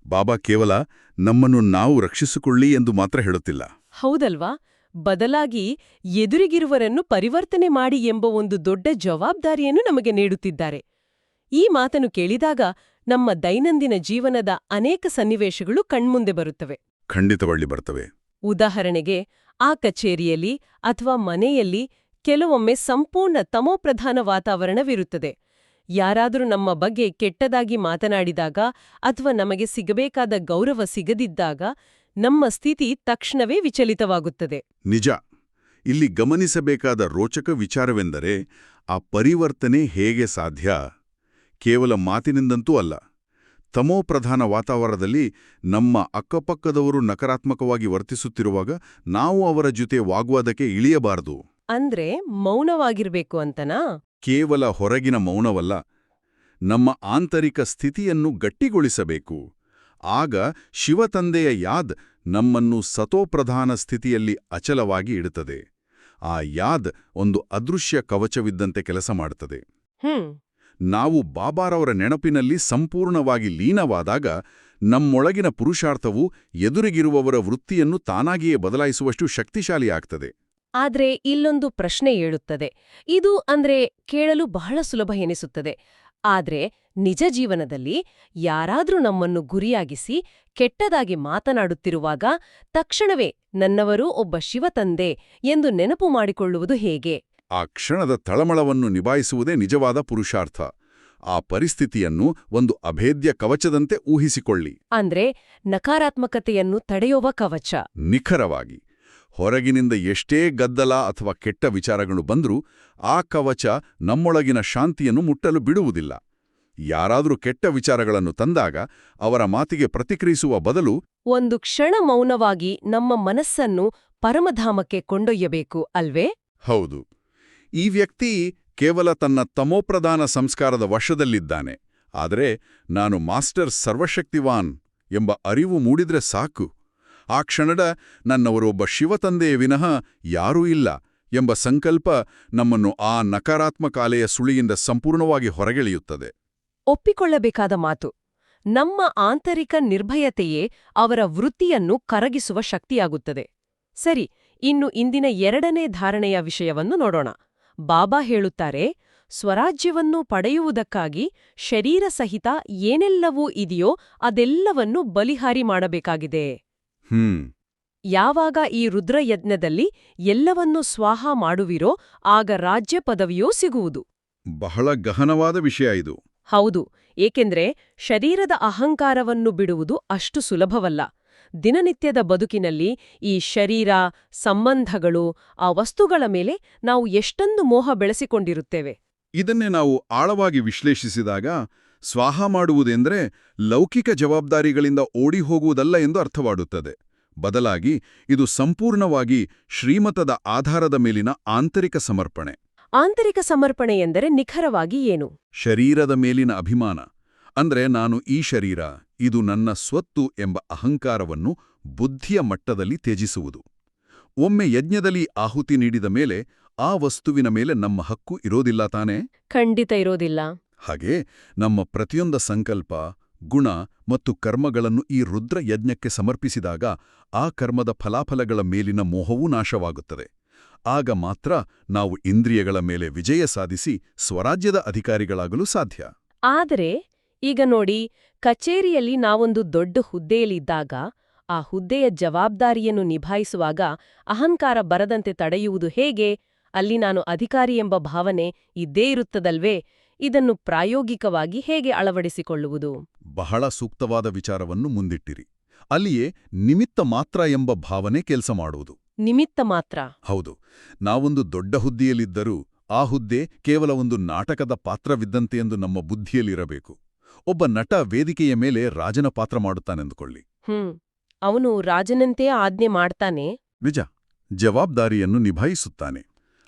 ಬಾಬಾ ಕೇವಲ ನಮ್ಮನ್ನು ನಾವು ರಕ್ಷಿಸಿಕೊಳ್ಳಿ ಎಂದು ಮಾತ್ರ ಹೇಳುತ್ತಿಲ್ಲ. ಹೌದಲ್ವಾ? ಬದಲಾಗಿ ಎದುರಿಗಿರುವರನ್ನು ಪರಿವರ್ತನೆ ಮಾಡಿ ಎಂಬ ಒಂದು ದೊಡ್ಡ ಜವಾಬ್ದಾರಿಯನ್ನು ನಮಗೆ ನೀಡುತ್ತಿದ್ದಾರೆ. ಈ ಮಾತನ್ನು ಕೇಳಿದಾಗ ನಮ್ಮ ದೈನಂದಿನ ಜೀವನದ ಅನೇಕ ಸನ್ನಿವೇಶಗಳು ಕಣ್ಮುಂದೆ ಬರುತ್ತವೆ. ಖಂಡಿತವಾಗಿ ಬರ್ತವೆ. ಉದಾಹರಣೆಗೆ, ಆ ಕಚೇರಿಯಲ್ಲಿ ಅಥವಾ ಮನೆಯಲ್ಲಿ ಕೆಲವೊಮ್ಮೆ ಸಂಪೂರ್ಣ ತಮೋಪ್ರಧಾನ ವಾತಾವರಣವಿರುತ್ತದೆ. ಯಾರಾದರೂ ನಮ್ಮ ಬಗ್ಗೆ ಕೆಟ್ಟದಾಗಿ ಮಾತನಾಡಿದಾಗ ಅಥವಾ ನಮಗೆ ಸಿಗಬೇಕಾದ ಗೌರವ ಸಿಗದಿದ್ದಾಗ ನಮ್ಮ ಸ್ಥಿತಿ ತಕ್ಷಣವೇ ವಿಚಲಿತವಾಗುತ್ತದೆ. ನಿಜ. ಇಲ್ಲಿ ಗಮನಿಸಬೇಕಾದ ರೋಚಕ ವಿಚಾರವೆಂದರೆ, ಆ ಪರಿವರ್ತನೆ ಹೇಗೆ ಸಾಧ್ಯ? ಕೇವಲ ಮಾತಿನಿಂದಂತೂ ಅಲ್ಲ. ತಮೋಪ್ರಧಾನ ವಾತಾವರಣದಲ್ಲಿ ನಮ್ಮ ಅಕ್ಕಪಕ್ಕದವರು ನಕಾರಾತ್ಮಕವಾಗಿ ವರ್ತಿಸುತ್ತಿರುವಾಗ ನಾವು ಅವರ ಜೊತೆ ವಾಗ್ವಾದಕ್ಕೆ ಇಳಿಯಬಾರದು. ಅಂದ್ರೆ ಮೌನವಾಗಿರ್ಬೇಕು ಅಂತನಾ? ಕೇವಲ ಹೊರಗಿನ ಮೌನವಲ್ಲ, ನಮ್ಮ ಆಂತರಿಕ ಸ್ಥಿತಿಯನ್ನು ಗಟ್ಟಿಗೊಳಿಸಬೇಕು. ಆಗ ಶಿವತಂದೆಯ ಯಾದ್ ನಮ್ಮನ್ನು ಸತೋಪ್ರಧಾನ ಸ್ಥಿತಿಯಲ್ಲಿ ಅಚಲವಾಗಿ ಇಡುತ್ತದೆ. ಆ ಯಾದ್ ಒಂದು ಅದೃಶ್ಯ ಕವಚವಿದ್ದಂತೆ ಕೆಲಸ ಮಾಡುತ್ತದೆ. ನಾವು ಬಾಬಾರವರ ನೆನಪಿನಲ್ಲಿ ಸಂಪೂರ್ಣವಾಗಿ ಲೀನವಾದಾಗ ನಮ್ಮೊಳಗಿನ ಪುರುಷಾರ್ಥವು ಎದುರಿಗಿರುವವರ ವೃತ್ತಿಯನ್ನು ತಾನಾಗಿಯೇ ಬದಲಾಯಿಸುವಷ್ಟು ಶಕ್ತಿಶಾಲಿಯಾಗ್ತದೆ. ಆದ್ರೆ ಇಲ್ಲೊಂದು ಪ್ರಶ್ನೆ ಏಳುತ್ತದೆ. ಇದು ಅಂದ್ರೆ ಕೇಳಲು ಬಹಳ ಸುಲಭ ಎನಿಸುತ್ತದೆ. ಆದ್ರೆ ನಿಜ ಜೀವನದಲ್ಲಿ ಯಾರಾದ್ರೂ ನಮ್ಮನ್ನು ಗುರಿಯಾಗಿಸಿ ಕೆಟ್ಟದಾಗಿ ಮಾತನಾಡುತ್ತಿರುವಾಗ ತಕ್ಷಣವೇ ನನ್ನವರೂ ಒಬ್ಬ ಶಿವತಂದೆ ಎಂದು ನೆನಪು ಮಾಡಿಕೊಳ್ಳುವುದು ಹೇಗೆ? ಆ ಕ್ಷಣದ ತಳಮಳವನ್ನು ನಿಭಾಯಿಸುವುದೇ ನಿಜವಾದ ಪುರುಷಾರ್ಥ. ಆ ಪರಿಸ್ಥಿತಿಯನ್ನು ಒಂದು ಅಭೇದ್ಯ ಕವಚದಂತೆ ಊಹಿಸಿಕೊಳ್ಳಿ. ಅಂದ್ರೆ ನಕಾರಾತ್ಮಕತೆಯನ್ನು ತಡೆಯುವ ಕವಚ. ನಿಖರವಾಗಿ. ಹೊರಗಿನಿಂದ ಎಷ್ಟೇ ಗದ್ದಲ ಅಥವಾ ಕೆಟ್ಟ ವಿಚಾರಗಳು ಬಂದರೂ ಆ ಕವಚ ನಮ್ಮೊಳಗಿನ ಶಾಂತಿಯನ್ನು ಮುಟ್ಟಲು ಬಿಡುವುದಿಲ್ಲ. ಯಾರಾದರೂ ಕೆಟ್ಟ ವಿಚಾರಗಳನ್ನು ತಂದಾಗ ಅವರ ಮಾತಿಗೆ ಪ್ರತಿಕ್ರಿಯಿಸುವ ಬದಲು ಒಂದು ಕ್ಷಣ ಮೌನವಾಗಿ ನಮ್ಮ ಮನಸ್ಸನ್ನು ಪರಮಧಾಮಕ್ಕೆ ಕೊಂಡೊಯ್ಯಬೇಕು ಅಲ್ವೇ? ಹೌದು. ಈ ವ್ಯಕ್ತಿ ಕೇವಲ ತನ್ನ ತಮೋಪ್ರಧಾನ ಸಂಸ್ಕಾರದ ವಶದಲ್ಲಿದ್ದಾನೆ. ಆದರೆ ನಾನು ಮಾಸ್ಟರ್ ಸರ್ವಶಕ್ತಿವಾನ್ ಎಂಬ ಅರಿವು ಮೂಡಿದ್ರೆ ಸಾಕು. ಆ ಕ್ಷಣದ ನನ್ನವರೊಬ್ಬ ಶಿವತಂದೆಯ ವಿನಃ ಯಾರೂ ಇಲ್ಲ ಎಂಬ ಸಂಕಲ್ಪ ನಮ್ಮನ್ನು ಆ ನಕಾರಾತ್ಮಕ ಅಲೆಯ ಸುಳಿಯಿಂದ ಸಂಪೂರ್ಣವಾಗಿ ಹೊರಗೆಳೆಯುತ್ತದೆ. ಒಪ್ಪಿಕೊಳ್ಳಬೇಕಾದ ಮಾತು. ನಮ್ಮ ಆಂತರಿಕ ನಿರ್ಭಯತೆಯೇ ಅವರ ವೃತ್ತಿಯನ್ನು ಕರಗಿಸುವ ಶಕ್ತಿಯಾಗುತ್ತದೆ. ಸರಿ, ಇನ್ನು ಇಂದಿನ ಎರಡನೇ ಧಾರಣೆಯ ವಿಷಯವನ್ನು ನೋಡೋಣ. ಬಾಬಾ ಹೇಳುತ್ತಾರೆ, ಸ್ವರಾಜ್ಯವನ್ನು ಪಡೆಯುವುದಕ್ಕಾಗಿ ಶರೀರ ಸಹಿತ ಏನೆಲ್ಲವೂ ಇದೆಯೋ ಅದೆಲ್ಲವನ್ನೂ ಬಲಿಹಾರಿ ಮಾಡಬೇಕಾಗಿದೆ. ಯಾವಾಗ ಈ ರುದ್ರಯಜ್ಞದಲ್ಲಿ ಎಲ್ಲವನ್ನೂ ಸ್ವಾಹ ಮಾಡುವಿರೋ ಆಗ ರಾಜ್ಯ ಪದವಿಯೂ ಸಿಗುವುದು. ಬಹಳ ಗಹನವಾದ ವಿಷಯ ಇದು. ಹೌದು, ಏಕೆಂದ್ರೆ ಶರೀರದ ಅಹಂಕಾರವನ್ನು ಬಿಡುವುದು ಅಷ್ಟು ಸುಲಭವಲ್ಲ. ದಿನನಿತ್ಯದ ಬದುಕಿನಲ್ಲಿ ಈ ಶರೀರ, ಸಂಬಂಧಗಳು, ಆ ವಸ್ತುಗಳ ಮೇಲೆ ನಾವು ಎಷ್ಟೊಂದು ಮೋಹ ಬೆಳೆಸಿಕೊಂಡಿರುತ್ತೇವೆ. ಇದನ್ನೇ ನಾವು ಆಳವಾಗಿ ವಿಶ್ಲೇಷಿಸಿದಾಗ ಸ್ವಾಹ ಮಾಡುವುದೆಂದರೆ ಲೌಕಿಕ ಜವಾಬ್ದಾರಿಗಳಿಂದ ಓಡಿ ಹೋಗುವುದಲ್ಲ ಎಂದು ಅರ್ಥವಾಡುತ್ತದೆ. ಬದಲಾಗಿ ಇದು ಸಂಪೂರ್ಣವಾಗಿ ಶ್ರೀಮತದ ಆಧಾರದ ಮೇಲಿನ ಆಂತರಿಕ ಸಮರ್ಪಣೆ. ಆಂತರಿಕ ಸಮರ್ಪಣೆ ಎಂದರೆ ನಿಖರವಾಗಿ ಏನು? ಶರೀರದ ಮೇಲಿನ ಅಭಿಮಾನ. ಅಂದ್ರೆ ನಾನು ಈ ಶರೀರ, ಇದು ನನ್ನ ಸ್ವತ್ತು ಎಂಬ ಅಹಂಕಾರವನ್ನು ಬುದ್ಧಿಯ ಮಟ್ಟದಲ್ಲಿ ತ್ಯಜಿಸುವುದು. ಒಮ್ಮೆ ಯಜ್ಞದಲ್ಲಿ ಆಹುತಿ ನೀಡಿದ ಮೇಲೆ ಆ ವಸ್ತುವಿನ ಮೇಲೆ ನಮ್ಮ ಹಕ್ಕು ಇರೋದಿಲ್ಲ ತಾನೇ? ಖಂಡಿತ ಇರೋದಿಲ್ಲ. ಹಾಗೆ ನಮ್ಮ ಪ್ರತಿಯೊಂದ ಸಂಕಲ್ಪ, ಗುಣ ಮತ್ತು ಕರ್ಮಗಳನ್ನು ಈ ರುದ್ರ ಯಜ್ಞಕ್ಕೆ ಸಮರ್ಪಿಸಿದಾಗ ಆ ಕರ್ಮದ ಫಲಾಫಲಗಳ ಮೇಲಿನ ಮೋಹವೂ ನಾಶವಾಗುತ್ತದೆ. ಆಗ ಮಾತ್ರ ನಾವು ಇಂದ್ರಿಯಗಳ ಮೇಲೆ ವಿಜಯ ಸಾಧಿಸಿ ಸ್ವರಾಜ್ಯದ ಅಧಿಕಾರಿಗಳಾಗಲು ಸಾಧ್ಯ. ಆದರೆ ಈಗ ನೋಡಿ, ಕಚೇರಿಯಲ್ಲಿ ನಾವೊಂದು ದೊಡ್ಡ ಹುದ್ದೆಯಲ್ಲಿದ್ದಾಗ ಆ ಹುದ್ದೆಯ ಜವಾಬ್ದಾರಿಯನ್ನು ನಿಭಾಯಿಸುವಾಗ ಅಹಂಕಾರ ಬರದಂತೆ ತಡೆಯುವುದು ಹೇಗೆ? ಅಲ್ಲಿ ನಾನು ಅಧಿಕಾರಿ ಎಂಬ ಭಾವನೆ ಇದ್ದೇ ಇರುತ್ತದಲ್ವೇ? ಇದನ್ನು ಪ್ರಾಯೋಗಿಕವಾಗಿ ಹೇಗೆ ಅಳವಡಿಸಿಕೊಳ್ಳುವುದು? ಬಹಳ ಸೂಕ್ತವಾದ ವಿಚಾರವನ್ನು ಮುಂದಿಟ್ಟಿರಿ. ಅಲ್ಲಿಯೇ ನಿಮಿತ್ತ ಮಾತ್ರ ಎಂಬ ಭಾವನೆ ಕೆಲಸ ಮಾಡುವುದು. ನಿಮಿತ್ತ ಮಾತ್ರ. ಹೌದು, ನಾವೊಂದು ದೊಡ್ಡ ಹುದ್ದೆಯಲ್ಲಿದ್ದರೂ ಆ ಹುದ್ದೆ ಕೇವಲ ಒಂದು ನಾಟಕದ ಪಾತ್ರವಿದ್ದಂತೆ ಎಂದು ನಮ್ಮ ಬುದ್ಧಿಯಲ್ಲಿರಬೇಕು. ಒಬ್ಬ ನಟ ವೇದಿಕೆಯ ಮೇಲೆ ರಾಜನ ಪಾತ್ರ ಮಾಡುತ್ತಾನೆಂದುಕೊಳ್ಳಿ. ಅವನು ರಾಜನಂತೆ ಆಜ್ಞೆ ಮಾಡ್ತಾನೆ. ನಿಜ, ಜವಾಬ್ದಾರಿಯನ್ನು ನಿಭಾಯಿಸುತ್ತಾನೆ.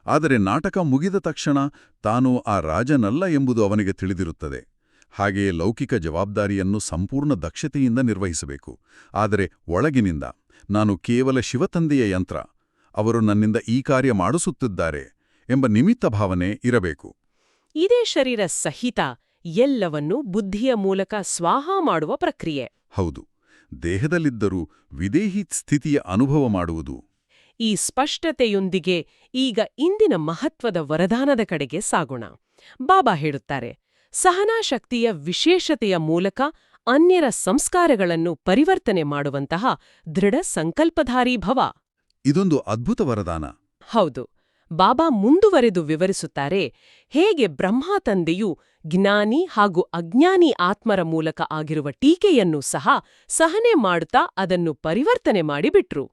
ಆದರೆ ನಾಟಕ ಮುಗಿದ ತಕ್ಷಣ ತಾನು ಆ ರಾಜನಲ್ಲ ಎಂಬುದು ಅವನಿಗೆ ತಿಳಿದಿರುತ್ತದೆ. ಹಾಗೆಯೇ ಲೌಕಿಕ ಜವಾಬ್ದಾರಿಯನ್ನು ಸಂಪೂರ್ಣ ದಕ್ಷತೆಯಿಂದ ನಿರ್ವಹಿಸಬೇಕು. ಆದರೆ ಒಳಗಿನಿಂದ ನಾನು ಕೇವಲ ಶಿವತಂದೆಯ ಯಂತ್ರ, ಅವರು ನನ್ನಿಂದ ಈ ಕಾರ್ಯ ಮಾಡಿಸುತ್ತಿದ್ದಾರೆ ಎಂಬ ನಿಮಿತ್ತ ಭಾವನೆ ಇರಬೇಕು. ಇದೇ ಶರೀರ ಸಹಿತ ಎಲ್ಲವನ್ನೂ ಬುದ್ಧಿಯ ಮೂಲಕ ಸ್ವಾಹ ಮಾಡುವ ಪ್ರಕ್ರಿಯೆ. ಹೌದು, ದೇಹದಲ್ಲಿದ್ದರೂ ವಿದೇಹಿ ಸ್ಥಿತಿಯ ಅನುಭವ ಮಾಡುವುದು. ಈ ಸ್ಪಷ್ಟತೆಯೊಂದಿಗೆ ಈಗ ಇಂದಿನ ಮಹತ್ವದ ವರದಾನದ ಕಡೆಗೆ ಸಾಗೋಣ. ಬಾಬಾ ಹೇಳುತ್ತಾರೆ, ಸಹನಾಶಕ್ತಿಯ ವಿಶೇಷತೆಯ ಮೂಲಕ ಅನ್ಯರ ಸಂಸ್ಕಾರಗಳನ್ನು ಪರಿವರ್ತನೆ ಮಾಡುವಂತಹ ದೃಢ ಸಂಕಲ್ಪಧಾರಿ ಭವ. ಇದೊಂದು ಅದ್ಭುತ ವರದಾನ. ಹೌದು. ಬಾಬಾ ಮುಂದುವರೆದು ವಿವರಿಸುತ್ತಾರೆ, ಹೇಗೆ ಬ್ರಹ್ಮ ತಂದೆಯು ಜ್ಞಾನಿ ಹಾಗೂ ಅಜ್ಞಾನಿ ಆತ್ಮರ ಮೂಲಕ ಆಗಿರುವ ಟೀಕೆಯನ್ನೂ ಸಹ ಸಹನೆ ಮಾಡುತ್ತಾ ಅದನ್ನು ಪರಿವರ್ತನೆ ಮಾಡಿಬಿಟ್ರು.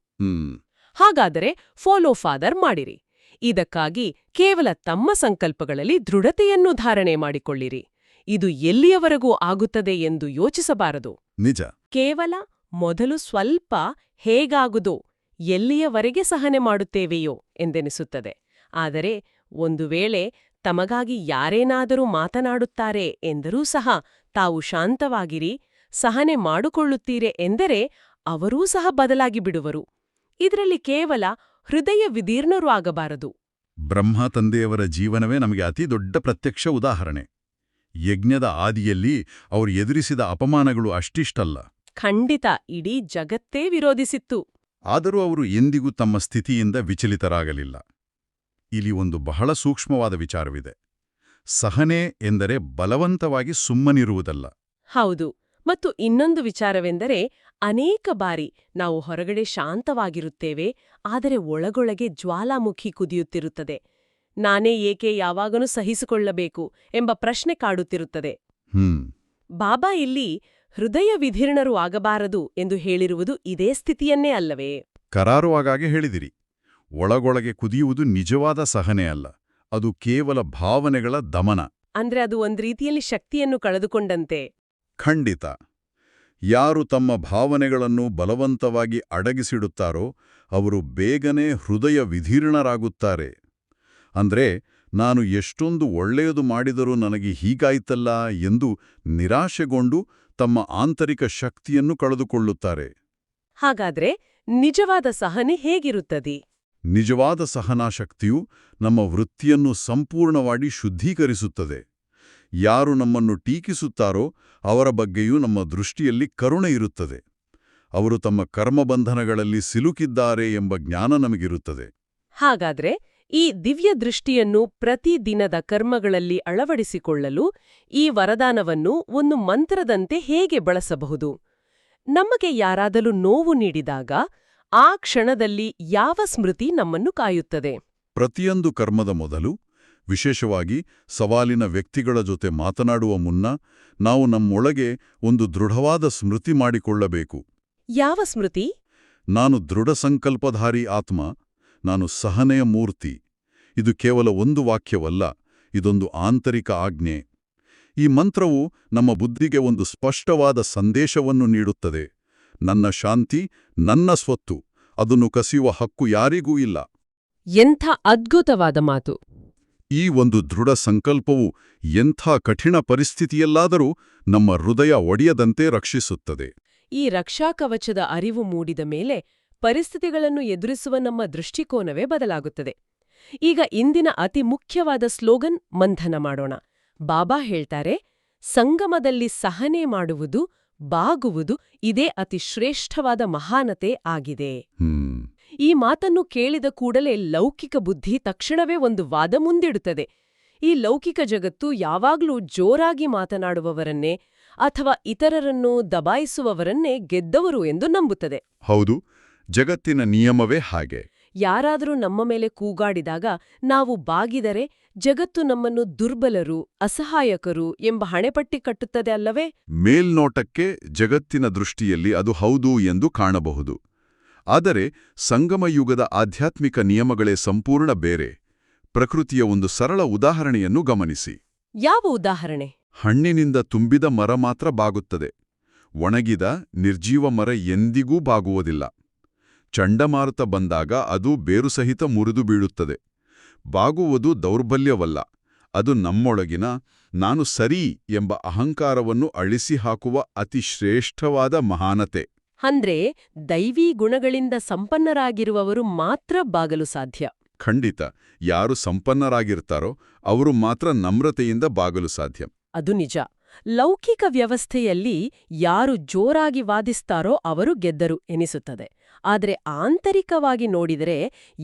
ಹಾಗಾದರೆ ಫಾಲೋ ಫಾದರ್ ಮಾಡಿರಿ. ಇದಕ್ಕಾಗಿ ಕೇವಲ ತಮ್ಮ ಸಂಕಲ್ಪಗಳಲ್ಲಿ ದೃಢತೆಯನ್ನು ಧಾರಣೆ ಮಾಡಿಕೊಳ್ಳಿರಿ. ಇದು ಎಲ್ಲಿಯವರೆಗೂ ಆಗುತ್ತದೆ ಎಂದು ಯೋಚಿಸಬಾರದು. ನಿಜ. ಕೇವಲ ಮೊದಲು ಸ್ವಲ್ಪ ಹೇಗಾಗುದೋ, ಎಲ್ಲಿಯವರೆಗೆ ಸಹನೆ ಮಾಡುತ್ತೇವೆಯೋ ಎಂದೆನಿಸುತ್ತದೆ. ಆದರೆ ಒಂದು ವೇಳೆ ತಮಗಾಗಿ ಯಾರೇನಾದರೂ ಮಾತನಾಡುತ್ತಾರೆ ಎಂದರೂ ಸಹ ತಾವು ಶಾಂತವಾಗಿರಿ, ಸಹನೆ ಮಾಡಿಕೊಳ್ಳುತ್ತೀರೆ ಎಂದರೆ ಅವರೂ ಸಹ ಬದಲಾಗಿ ಬಿಡುವರು. ಇದರಲ್ಲಿ ಕೇವಲ ಹೃದಯ ವಿದೀರ್ಣರೂ ಆಗಬಾರದು. ಬ್ರಹ್ಮ ತಂದೆಯವರ ಜೀವನವೇ ನಮಗೆ ಅತಿ ದೊಡ್ಡ ಪ್ರತ್ಯಕ್ಷ ಉದಾಹರಣೆ. ಯಜ್ಞದ ಆದಿಯಲ್ಲಿ ಅವರು ಎದುರಿಸಿದ ಅಪಮಾನಗಳು ಅಷ್ಟಿಷ್ಟಲ್ಲ. ಖಂಡಿತ ಇಡೀ ಜಗತ್ತೇ ವಿರೋಧಿಸಿತ್ತು. ಆದರೂ ಅವರು ಎಂದಿಗೂ ತಮ್ಮ ಸ್ಥಿತಿಯಿಂದ ವಿಚಲಿತರಾಗಲಿಲ್ಲ. ಇಲ್ಲಿ ಒಂದು ಬಹಳ ಸೂಕ್ಷ್ಮವಾದ ವಿಚಾರವಿದೆ. ಸಹನೆ ಎಂದರೆ ಬಲವಂತವಾಗಿ ಸುಮ್ಮನಿರುವುದಲ್ಲ. ಹೌದು. ಮತ್ತು ಇನ್ನೊಂದು ವಿಚಾರವೆಂದರೆ, ಅನೇಕ ಬಾರಿ ನಾವು ಹೊರಗಡೆ ಶಾಂತವಾಗಿರುತ್ತೇವೆ, ಆದರೆ ಒಳಗೊಳಗೆ ಜ್ವಾಲಾಮುಖಿ ಕುದಿಯುತ್ತಿರುತ್ತದೆ. ನಾನೇ ಏಕೆ ಯಾವಾಗನೂ ಸಹಿಸಿಕೊಳ್ಳಬೇಕು ಎಂಬ ಪ್ರಶ್ನೆ ಕಾಡುತ್ತಿರುತ್ತದೆ. ಬಾಬಾ ಇಲ್ಲಿ ಹೃದಯ ವಿಧೀರ್ಣರೂ ಆಗಬಾರದು ಎಂದು ಹೇಳಿರುವುದು ಇದೇ ಸ್ಥಿತಿಯನ್ನೇ ಅಲ್ಲವೇ? ಕರಾರುವಾಗಾಗೆ ಹೇಳಿದಿರಿ. ಒಳಗೊಳಗೆ ಕುದಿಯುವುದು ನಿಜವಾದ ಸಹನೆ ಅಲ್ಲ, ಅದು ಕೇವಲ ಭಾವನೆಗಳ ದಮನ. ಅಂದ್ರೆ ಅದು ಒಂದ್ ರೀತಿಯಲ್ಲಿ ಶಕ್ತಿಯನ್ನು ಕಳೆದುಕೊಂಡಂತೆ. ಖಂಡಿತ. ಯಾರು ತಮ್ಮ ಭಾವನೆಗಳನ್ನು ಬಲವಂತವಾಗಿ ಅಡಗಿಸಿಡುತ್ತಾರೋ ಅವರು ಬೇಗನೆ ಹೃದಯ ವಿಧೀರ್ಣರಾಗುತ್ತಾರೆ. ಅಂದ್ರೆ ನಾನು ಎಷ್ಟೊಂದು ಒಳ್ಳೆಯದು ಮಾಡಿದರೂ ನನಗೆ ಹೀಗಾಯ್ತಲ್ಲ ಎಂದು ನಿರಾಶೆಗೊಂಡು ತಮ್ಮ ಆಂತರಿಕ ಶಕ್ತಿಯನ್ನು ಕಳೆದುಕೊಳ್ಳುತ್ತಾರೆ. ಹಾಗಾದ್ರೆ ನಿಜವಾದ ಸಹನೆ ಹೇಗಿರುತ್ತದೆ? ನಿಜವಾದ ಸಹನಾಶಕ್ತಿಯು ನಮ್ಮ ವೃತ್ತಿಯನ್ನು ಸಂಪೂರ್ಣವಾಗಿ ಶುದ್ಧೀಕರಿಸುತ್ತದೆ. ಯಾರು ನಮ್ಮನ್ನು ಟೀಕಿಸುತ್ತಾರೋ ಅವರ ಬಗ್ಗೆಯೂ ನಮ್ಮ ದೃಷ್ಟಿಯಲ್ಲಿ ಕರುಣೆ ಇರುತ್ತದೆ. ಅವರು ತಮ್ಮ ಕರ್ಮಬಂಧನಗಳಲ್ಲಿ ಸಿಲುಕಿದ್ದಾರೆ ಎಂಬ ಜ್ಞಾನ ನಮಗಿರುತ್ತದೆ. ಹಾಗಾದ್ರೆ ಈ ದಿವ್ಯ ದೃಷ್ಟಿಯನ್ನು ಪ್ರತಿದಿನದ ಕರ್ಮಗಳಲ್ಲಿ ಅಳವಡಿಸಿಕೊಳ್ಳಲು ಈ ವರದಾನವನ್ನು ಒಂದು ಮಂತ್ರದಂತೆ ಹೇಗೆ ಬಳಸಬಹುದು? ನಮಗೆ ಯಾರಾದರೂ ನೋವು ನೀಡಿದಾಗ ಆ ಕ್ಷಣದಲ್ಲಿ ಯಾವ ಸ್ಮೃತಿ ನಮ್ಮನ್ನು ಕಾಯುತ್ತದೆ? ಪ್ರತಿಯೊಂದು ಕರ್ಮದ ಮೊದಲು, ವಿಶೇಷವಾಗಿ ಸವಾಲಿನ ವ್ಯಕ್ತಿಗಳ ಜೊತೆ ಮಾತನಾಡುವ ಮುನ್ನ, ನಾವು ನಮ್ಮೊಳಗೆ ಒಂದು ದೃಢವಾದ ಸ್ಮೃತಿ ಮಾಡಿಕೊಳ್ಳಬೇಕು. ಯಾವ ಸ್ಮೃತಿ? ನಾನು ದೃಢ ಸಂಕಲ್ಪಧಾರಿ ಆತ್ಮ, ನಾನು ಸಹನೆಯ ಮೂರ್ತಿ. ಇದು ಕೇವಲ ಒಂದು ವಾಕ್ಯವಲ್ಲ, ಇದೊಂದು ಆಂತರಿಕ ಆಜ್ಞೆ. ಈ ಮಂತ್ರವು ನಮ್ಮ ಬುದ್ಧಿಗೆ ಒಂದು ಸ್ಪಷ್ಟವಾದ ಸಂದೇಶವನ್ನು ನೀಡುತ್ತದೆ. ನನ್ನ ಶಾಂತಿ ನನ್ನ ಸ್ವತ್ತು, ಅದನ್ನು ಕಸಿಯುವ ಹಕ್ಕು ಯಾರಿಗೂ ಇಲ್ಲ. ಎಂಥ ಅದ್ಭುತವಾದ ಮಾತು! ಈ ಒಂದು ದೃಢ ಸಂಕಲ್ಪವು ಎಂಥ ಕಠಿಣ ಪರಿಸ್ಥಿತಿಯಲ್ಲಾದರೂ ನಮ್ಮ ಹೃದಯ ಒಡೆಯದಂತೆ ರಕ್ಷಿಸುತ್ತದೆ. ಈ ರಕ್ಷಾಕವಚದ ಅರಿವು ಮೂಡಿದ ಮೇಲೆ ಪರಿಸ್ಥಿತಿಗಳನ್ನು ಎದುರಿಸುವ ನಮ್ಮ ದೃಷ್ಟಿಕೋನವೇ ಬದಲಾಗುತ್ತದೆ. ಈಗ ಇಂದಿನ ಅತಿ ಮುಖ್ಯವಾದ ಸ್ಲೋಗನ್ ಮಂಥನ ಮಾಡೋಣ. ಬಾಬಾ ಹೇಳ್ತಾರೆ, ಸಂಗಮದಲ್ಲಿ ಸಹನೆ ಮಾಡುವುದು, ಬಾಗುವುದು ಇದೇ ಅತಿ ಶ್ರೇಷ್ಠವಾದ ಮಹಾನತೆ ಆಗಿದೆ. ಈ ಮಾತನ್ನು ಕೇಳಿದ ಕೂಡಲೇ ಲೌಕಿಕ ಬುದ್ಧಿ ತಕ್ಷಣವೇ ಒಂದು ವಾದ ಮುಂದಿಡುತ್ತದೆ. ಈ ಲೌಕಿಕ ಜಗತ್ತು ಯಾವಾಗ್ಲೂ ಜೋರಾಗಿ ಮಾತನಾಡುವವರನ್ನೇ, ಅಥವಾ ಇತರರನ್ನು ದಬಾಯಿಸುವವರನ್ನೇ ಗೆದ್ದವರು ಎಂದು ನಂಬುತ್ತದೆ. ಹೌದು, ಜಗತ್ತಿನ ನಿಯಮವೇ ಹಾಗೆ. ಯಾರಾದರೂ ನಮ್ಮ ಮೇಲೆ ಕೂಗಾಡಿದಾಗ ನಾವು ಬಾಗಿದರೆ ಜಗತ್ತು ನಮ್ಮನ್ನು ದುರ್ಬಲರು, ಅಸಹಾಯಕರು ಎಂಬ ಹಣೆಪಟ್ಟಿ ಕಟ್ಟುತ್ತದೆ ಅಲ್ಲವೇ? ಮೇಲ್ನೋಟಕ್ಕೆ ಜಗತ್ತಿನ ದೃಷ್ಟಿಯಲ್ಲಿ ಅದು ಹೌದು ಎಂದು ಕಾಣಬಹುದು. ಆದರೆ ಸಂಗಮಯುಗದ ಆಧ್ಯಾತ್ಮಿಕ ನಿಯಮಗಳೇ ಸಂಪೂರ್ಣ ಬೇರೆ. ಪ್ರಕೃತಿಯ ಒಂದು ಸರಳ ಉದಾಹರಣೆಯನ್ನು ಗಮನಿಸಿ. ಯಾವ ಉದಾಹರಣೆ? ಹಣ್ಣಿನಿಂದ ತುಂಬಿದ ಮರ ಮಾತ್ರ ಬಾಗುತ್ತದೆ. ಒಣಗಿದ, ನಿರ್ಜೀವ ಮರ ಎಂದಿಗೂ ಬಾಗುವುದಿಲ್ಲ. ಚಂಡಮಾರುತ ಬಂದಾಗ ಅದು ಬೇರುಸಹಿತ ಮುರಿದು ಬೀಳುತ್ತದೆ. ಬಾಗುವುದು ದೌರ್ಬಲ್ಯವಲ್ಲ, ಅದು ನಮ್ಮೊಳಗಿನ ನಾನು ಸರಿ ಎಂಬ ಅಹಂಕಾರವನ್ನು ಅಳಿಸಿಹಾಕುವ ಅತಿ ಶ್ರೇಷ್ಠವಾದ ಮಹಾನತೆ. ಅಂದ್ರೆ ದೈವೀ ಗುಣಗಳಿಂದ ಸಂಪನ್ನರಾಗಿರುವವರು ಮಾತ್ರ ಬಾಗಲು ಸಾಧ್ಯ. ಖಂಡಿತ, ಯಾರು ಸಂಪನ್ನರಾಗಿರ್ತಾರೋ ಅವರು ಮಾತ್ರ ನಮ್ರತೆಯಿಂದ ಬಾಗಲು ಸಾಧ್ಯ. ಅದು ನಿಜ. ಲೌಕಿಕ ವ್ಯವಸ್ಥೆಯಲ್ಲಿ ಯಾರು ಜೋರಾಗಿ ವಾದಿಸ್ತಾರೋ ಅವರು ಗೆದ್ದರು ಎನಿಸುತ್ತದೆ. ಆದರೆ ಆಂತರಿಕವಾಗಿ ನೋಡಿದರೆ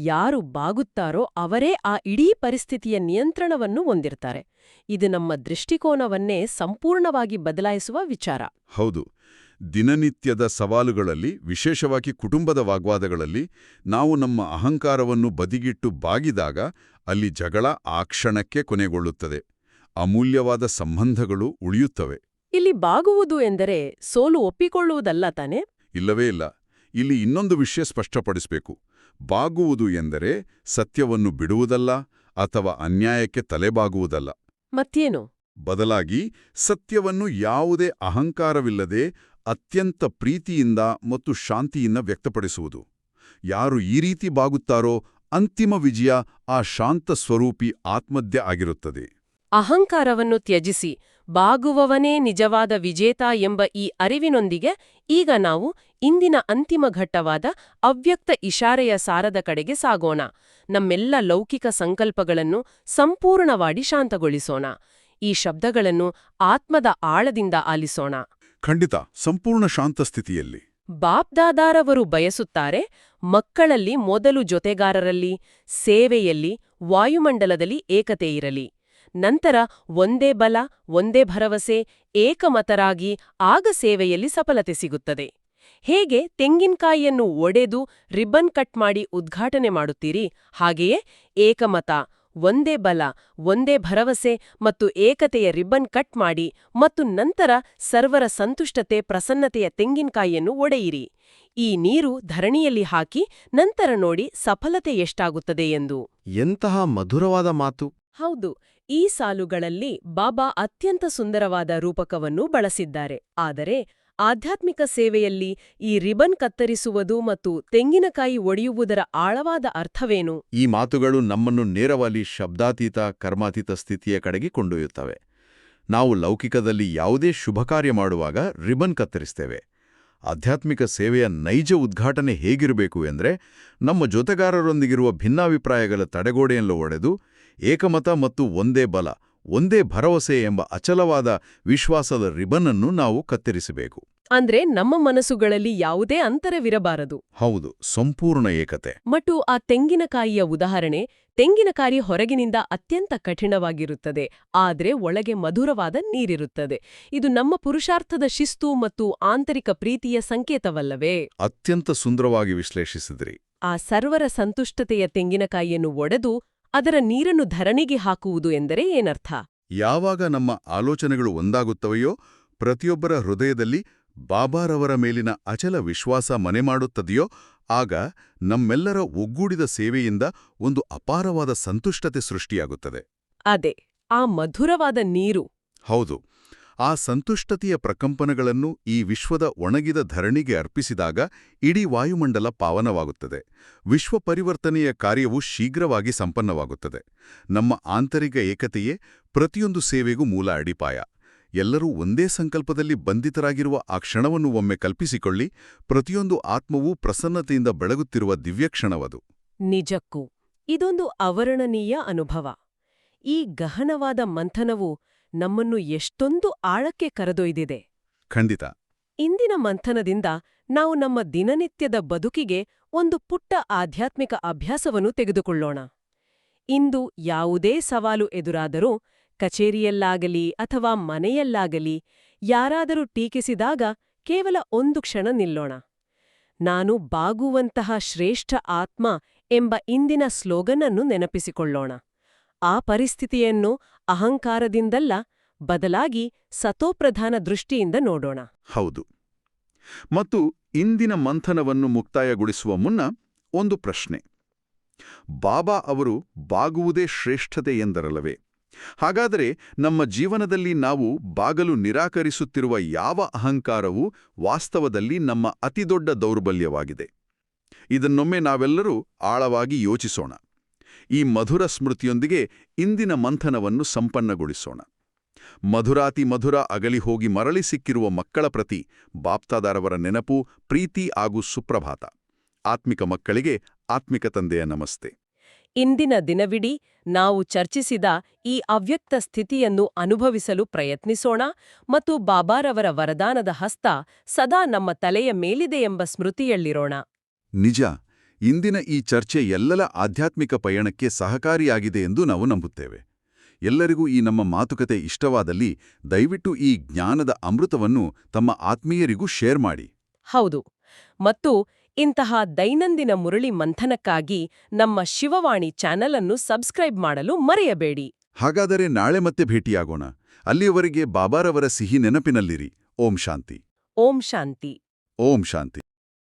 ಯಾರು ಬಾಗುತ್ತಾರೋ ಅವರೇ ಆ ಇಡೀ ಪರಿಸ್ಥಿತಿಯ ನಿಯಂತ್ರಣವನ್ನು ಹೊಂದಿರ್ತಾರೆ. ಇದು ನಮ್ಮ ದೃಷ್ಟಿಕೋನವನ್ನೇ ಸಂಪೂರ್ಣವಾಗಿ ಬದಲಾಯಿಸುವ ವಿಚಾರ. ಹೌದು, ದಿನನಿತ್ಯದ ಸವಾಲುಗಳಲ್ಲಿ, ವಿಶೇಷವಾಗಿ ಕುಟುಂಬದ ವಾಗ್ವಾದಗಳಲ್ಲಿ ನಾವು ನಮ್ಮ ಅಹಂಕಾರವನ್ನು ಬದಿಗಿಟ್ಟು ಬಾಗಿದಾಗ ಅಲ್ಲಿ ಜಗಳ ಆ ಕ್ಷಣಕ್ಕೆ ಕೊನೆಗೊಳ್ಳುತ್ತದೆ. ಅಮೂಲ್ಯವಾದ ಸಂಬಂಧಗಳು ಉಳಿಯುತ್ತವೆ. ಇಲ್ಲಿ ಬಾಗುವುದು ಎಂದರೆ ಸೋಲು ಒಪ್ಪಿಕೊಳ್ಳುವುದಲ್ಲ ತಾನೆ? ಇಲ್ಲವೇ ಇಲ್ಲ. ಇಲ್ಲಿ ಇನ್ನೊಂದು ವಿಷಯ ಸ್ಪಷ್ಟಪಡಿಸಬೇಕು. ಬಾಗುವುದು ಎಂದರೆ ಸತ್ಯವನ್ನು ಬಿಡುವುದಲ್ಲ ಅಥವಾ ಅನ್ಯಾಯಕ್ಕೆ ತಲೆಬಾಗುವುದಲ್ಲ. ಮತ್ತೇನು? ಬದಲಾಗಿ ಸತ್ಯವನ್ನು ಯಾವುದೇ ಅಹಂಕಾರವಿಲ್ಲದೆ ಅತ್ಯಂತ ಪ್ರೀತಿಯಿಂದ ಮತ್ತು ಶಾಂತಿಯಿಂದ ವ್ಯಕ್ತಪಡಿಸುವುದು. ಯಾರು ಈ ರೀತಿ ಬಾಗುತ್ತಾರೋ ಅಂತಿಮ ವಿಜಯ ಆ ಶಾಂತ ಸ್ವರೂಪಿ ಆತ್ಮಧ್ಯ ಆಗಿರುತ್ತದೆ. ಅಹಂಕಾರವನ್ನು ತ್ಯಜಿಸಿ ಬಾಗುವವನೇ ನಿಜವಾದ ವಿಜೇತ ಎಂಬ ಈ ಅರಿವಿನೊಂದಿಗೆ ಈಗ ನಾವು ಇಂದಿನ ಅಂತಿಮ ಘಟ್ಟವಾದ ಅವ್ಯಕ್ತ ಇಶಾರೆಯ ಸಾರದ ಕಡೆಗೆ ಸಾಗೋಣ. ನಮ್ಮೆಲ್ಲ ಲೌಕಿಕ ಸಂಕಲ್ಪಗಳನ್ನು ಸಂಪೂರ್ಣವಾಗಿ ಶಾಂತಗೊಳಿಸೋಣ. ಈ ಶಬ್ದಗಳನ್ನು ಆತ್ಮದ ಆಳದಿಂದ ಆಲಿಸೋಣ. ಖಂಡಿತ, ಸಂಪೂರ್ಣ ಶಾಂತ ಸ್ಥಿತಿಯಲ್ಲಿ. ಬಾಪ್ದಾದಾರವರು ಬಯಸುತ್ತಾರೆ ಮಕ್ಕಳಲ್ಲಿ ಮೊದಲು ಜೊತೆಗಾರರಲ್ಲಿ, ಸೇವೆಯಲ್ಲಿ, ವಾಯುಮಂಡಲದಲ್ಲಿ ಏಕತೆ ಇರಲಿ. ನಂತರ ಒಂದೇ ಬಲ, ಒಂದೇ ಭರವಸೆ, ಏಕಮತರಾಗಿ ಆಗ ಸೇವೆಯಲ್ಲಿ ಸಫಲತೆ ಸಿಗುತ್ತದೆ. ಹೇಗೆ ತೆಂಗಿನಕಾಯಿಯನ್ನು ಒಡೆದು ರಿಬ್ಬನ್ ಕಟ್ ಮಾಡಿ ಉದ್ಘಾಟನೆ ಮಾಡುತ್ತೀರಿ, ಹಾಗೆಯೇ ಏಕಮತ, ಒಂದೇ ಬಲ, ಒಂದೇ ಭರವಸೆ ಮತ್ತು ಏಕತೆಯ ರಿಬ್ಬನ್ ಕಟ್ ಮಾಡಿ ಮತ್ತು ನಂತರ ಸರ್ವರ ಸಂತುಷ್ಟತೆ, ಪ್ರಸನ್ನತೆಯ ತೆಂಗಿನಕಾಯಿಯನ್ನು ಒಡೆಯಿರಿ. ಈ ನೀರು ಧರಣಿಯಲ್ಲಿ ಹಾಕಿ ನಂತರ ನೋಡಿ ಸಫಲತೆ ಎಷ್ಟಾಗುತ್ತದೆ ಎಂದು. ಎಂತಹ ಮಧುರವಾದ ಮಾತು! ಹೌದು, ಈ ಸಾಲುಗಳಲ್ಲಿ ಬಾಬಾ ಅತ್ಯಂತ ಸುಂದರವಾದ ರೂಪಕವನ್ನು ಬಳಸಿದ್ದಾರೆ. ಆದರೆ ಆಧ್ಯಾತ್ಮಿಕ ಸೇವೆಯಲ್ಲಿ ಈ ರಿಬನ್ ಕತ್ತರಿಸುವುದು ಮತ್ತು ತೆಂಗಿನಕಾಯಿ ಒಡೆಯುವುದರ ಆಳವಾದ ಅರ್ಥವೇನು? ಈ ಮಾತುಗಳು ನಮ್ಮನ್ನು ನೇರವಾಗಿ ಶಬ್ದಾತೀತ, ಕರ್ಮಾತೀತ ಸ್ಥಿತಿಯ ಕಡೆಗೆ ಕೊಂಡೊಯ್ಯುತ್ತವೆ. ನಾವು ಲೌಕಿಕದಲ್ಲಿ ಯಾವುದೇ ಶುಭ ಕಾರ್ಯ ಮಾಡುವಾಗ ರಿಬನ್ ಕತ್ತರಿಸ್ತೇವೆ. ಆಧ್ಯಾತ್ಮಿಕ ಸೇವೆಯ ನೈಜ ಉದ್ಘಾಟನೆ ಹೇಗಿರಬೇಕು ಎಂದರೆ, ನಮ್ಮ ಜೊತೆಗಾರರೊಂದಿಗಿರುವ ಭಿನ್ನಾಭಿಪ್ರಾಯಗಳ ತಡೆಗೋಡೆಯನ್ನು ಒಡೆದು ಏಕಮತ ಮತ್ತು ಒಂದೇ ಬಲ, ಒಂದೇ ಭರವಸೆ ಎಂಬ ಅಚಲವಾದ ವಿಶ್ವಾಸದ ರಿಬನ್ನನ್ನು ನಾವು ಕತ್ತರಿಸಬೇಕು. ಅಂದ್ರೆ ನಮ್ಮ ಮನಸ್ಸುಗಳಲ್ಲಿ ಯಾವುದೇ ಅಂತರವಿರಬಾರದು. ಹೌದು, ಸಂಪೂರ್ಣ ಏಕತೆ. ಮತ್ತು ಆ ತೆಂಗಿನಕಾಯಿಯ ಉದಾಹರಣೆ, ತೆಂಗಿನಕಾಯಿ ಹೊರಗಿನಿಂದ ಅತ್ಯಂತ ಕಠಿಣವಾಗಿರುತ್ತದೆ, ಆದರೆ ಒಳಗೆ ಮಧುರವಾದ ನೀರಿರುತ್ತದೆ. ಇದು ನಮ್ಮ ಪುರುಷಾರ್ಥದ ಶಿಸ್ತು ಮತ್ತು ಆಂತರಿಕ ಪ್ರೀತಿಯ ಸಂಕೇತವಲ್ಲವೇ? ಅತ್ಯಂತ ಸುಂದರವಾಗಿ ವಿಶ್ಲೇಷಿಸಿದ್ರಿ. ಆ ಸರ್ವರ ಸಂತುಷ್ಟತೆಯ ತೆಂಗಿನಕಾಯಿಯನ್ನು ಒಡೆದು ಅದರ ನೀರನ್ನು ಧರಣಿಗೆ ಹಾಕುವುದು ಎಂದರೆ ಏನರ್ಥ? ಯಾವಾಗ ನಮ್ಮ ಆಲೋಚನೆಗಳು ಒಂದಾಗುತ್ತವೆಯೋ, ಪ್ರತಿಯೊಬ್ಬರ ಹೃದಯದಲ್ಲಿ ಬಾಬಾರವರ ಮೇಲಿನ ಅಚಲ ವಿಶ್ವಾಸ ಮನೆಮಾಡುತ್ತದೆಯೋ, ಆಗ ನಮ್ಮೆಲ್ಲರ ಒಗ್ಗೂಡಿದ ಸೇವೆಯಿಂದ ಒಂದು ಅಪಾರವಾದ ಸಂತುಷ್ಟತೆ ಸೃಷ್ಟಿಯಾಗುತ್ತದೆ. ಅದೇ ಆ ಮಧುರವಾದ ನೀರು. ಹೌದು, ಆ ಸಂತುಷ್ಟತೆಯ ಪ್ರಕಂಪನಗಳನ್ನು ಈ ವಿಶ್ವದ ಒಣಗಿದ ಧರಣಿಗೆ ಅರ್ಪಿಸಿದಾಗ ಇಡೀ ವಾಯುಮಂಡಲ ಪಾವನವಾಗುತ್ತದೆ. ವಿಶ್ವ ಪರಿವರ್ತನೆಯ ಕಾರ್ಯವು ಶೀಘ್ರವಾಗಿ ಸಂಪನ್ನವಾಗುತ್ತದೆ. ನಮ್ಮ ಆಂತರಿಕ ಏಕತೆಯೇ ಪ್ರತಿಯೊಂದು ಸೇವೆಗೂ ಮೂಲ ಅಡಿಪಾಯ. ಎಲ್ಲರೂ ಒಂದೇ ಸಂಕಲ್ಪದಲ್ಲಿ ಬಂಧಿತರಾಗಿರುವ ಆ ಕ್ಷಣವನ್ನು ಒಮ್ಮೆ ಕಲ್ಪಿಸಿಕೊಳ್ಳಿ. ಪ್ರತಿಯೊಂದು ಆತ್ಮವೂ ಪ್ರಸನ್ನತೆಯಿಂದ ಬೆಳಗುತ್ತಿರುವ ದಿವ್ಯಕ್ಷಣವದು. ನಿಜಕ್ಕೂ ಇದೊಂದು ಅವರ್ಣನೀಯ ಅನುಭವ. ಈ ಗಹನವಾದ ಮಂಥನವು ನಮ್ಮನ್ನು ಎಷ್ಟೊಂದು ಆಳಕ್ಕೆ ಕರೆದೊಯ್ದಿದೆ. ಖಂಡಿತ. ಇಂದಿನ ಮಂಥನದಿಂದ ನಾವು ನಮ್ಮ ದಿನನಿತ್ಯದ ಬದುಕಿಗೆ ಒಂದು ಪುಟ್ಟ ಆಧ್ಯಾತ್ಮಿಕ ಅಭ್ಯಾಸವನ್ನು ತೆಗೆದುಕೊಳ್ಳೋಣ. ಇಂದು ಯಾವುದೇ ಸವಾಲು ಎದುರಾದರೂ, ಕಚೇರಿಯಲ್ಲಾಗಲಿ ಅಥವಾ ಮನೆಯಲ್ಲಾಗಲಿ, ಯಾರಾದರೂ ಟೀಕಿಸಿದಾಗ ಕೇವಲ ಒಂದು ಕ್ಷಣ ನಿಲ್ಲೋಣ. ನಾನು ಬಾಗುವಂತಹ ಶ್ರೇಷ್ಠ ಆತ್ಮ ಎಂಬ ಇಂದಿನ ಸ್ಲೋಗನ್ ಅನ್ನು ನೆನಪಿಸಿಕೊಳ್ಳೋಣ. ಆ ಪರಿಸ್ಥಿತಿಯನ್ನು ಅಹಂಕಾರದಿಂದಲ್ಲ, ಬದಲಾಗಿ ಸತೋಪ್ರಧಾನ ದೃಷ್ಟಿಯಿಂದ ನೋಡೋಣ. ಹೌದು. ಮತ್ತು ಇಂದಿನ ಮಂಥನವನ್ನು ಮುಕ್ತಾಯಗೊಳಿಸುವ ಮುನ್ನ ಒಂದು ಪ್ರಶ್ನೆ. ಬಾಬಾ ಅವರು ಬಾಗುವುದೇ ಶ್ರೇಷ್ಠತೆ ಎಂದರಲ್ಲವೇ? ಹಾಗಾದರೆ ನಮ್ಮ ಜೀವನದಲ್ಲಿ ನಾವು ಬಾಗಲು ನಿರಾಕರಿಸುತ್ತಿರುವ ಯಾವ ಅಹಂಕಾರವೂ ವಾಸ್ತವದಲ್ಲಿ ನಮ್ಮ ಅತಿದೊಡ್ಡ ದೌರ್ಬಲ್ಯವಾಗಿದೆ? ಇದನ್ನೊಮ್ಮೆ ನಾವೆಲ್ಲರೂ ಆಳವಾಗಿ ಯೋಚಿಸೋಣ. ಈ ಮಧುರ ಸ್ಮೃತಿಯೊಂದಿಗೆ ಇಂದಿನ ಮಂಥನವನ್ನು ಸಂಪನ್ನಗೊಳಿಸೋಣ. ಮಧುರಾತಿ ಮಧುರ ಅಗಲಿ ಹೋಗಿ ಮರಳಿ ಸಿಕ್ಕಿರುವ ಮಕ್ಕಳ ಪ್ರತಿ ಬಾಪ್ತಾದಾರವರ ನೆನಪು, ಪ್ರೀತಿ ಹಾಗೂ ಸುಪ್ರಭಾತ. ಆತ್ಮಿಕ ಮಕ್ಕಳಿಗೆ ಆತ್ಮಿಕ ತಂದೆಯ ನಮಸ್ತೆ. ಇಂದಿನ ದಿನವಿಡೀ ನಾವು ಚರ್ಚಿಸಿದ ಈ ಅವ್ಯಕ್ತ ಸ್ಥಿತಿಯನ್ನು ಅನುಭವಿಸಲು ಪ್ರಯತ್ನಿಸೋಣ ಮತ್ತು ಬಾಬಾರವರ ವರದಾನದ ಹಸ್ತ ಸದಾ ನಮ್ಮ ತಲೆಯ ಮೇಲಿದೆ ಎಂಬ ಸ್ಮೃತಿಯಲ್ಲಿರೋಣ. ನಿಜ, ಇಂದಿನ ಈ ಚರ್ಚೆ ಎಲ್ಲರ ಆಧ್ಯಾತ್ಮಿಕ ಪಯಣಕ್ಕೆ ಸಹಕಾರಿಯಾಗಿದೆ ಎಂದು ನಾವು ನಂಬುತ್ತೇವೆ. ಎಲ್ಲರಿಗೂ ಈ ನಮ್ಮ ಮಾತುಕತೆ ಇಷ್ಟವಾದಲ್ಲಿ ದಯವಿಟ್ಟು ಈ ಜ್ಞಾನದ ಅಮೃತವನ್ನು ತಮ್ಮ ಆತ್ಮೀಯರಿಗೂ ಶೇರ್ ಮಾಡಿ. ಹೌದು, ಮತ್ತು ಇಂತಹ ದೈನಂದಿನ ಮುರಳಿ ಮಂಥನಕ್ಕಾಗಿ ನಮ್ಮ ಶಿವವಾಣಿ ಚಾನೆಲ್ ಅನ್ನು ಸಬ್ಸ್ಕ್ರೈಬ್ ಮಾಡಲು ಮರೆಯಬೇಡಿ. ಹಾಗಾದರೆ ನಾಳೆ ಮತ್ತೆ ಭೇಟಿಯಾಗೋಣ. ಅಲ್ಲಿಯವರೆಗೆ ಬಾಬಾರವರ ಸಿಹಿ ನೆನಪಿನಲ್ಲಿರಿ. ಓಂ ಶಾಂತಿ. ಓಂ ಶಾಂತಿ. ಓಂ ಶಾಂತಿ.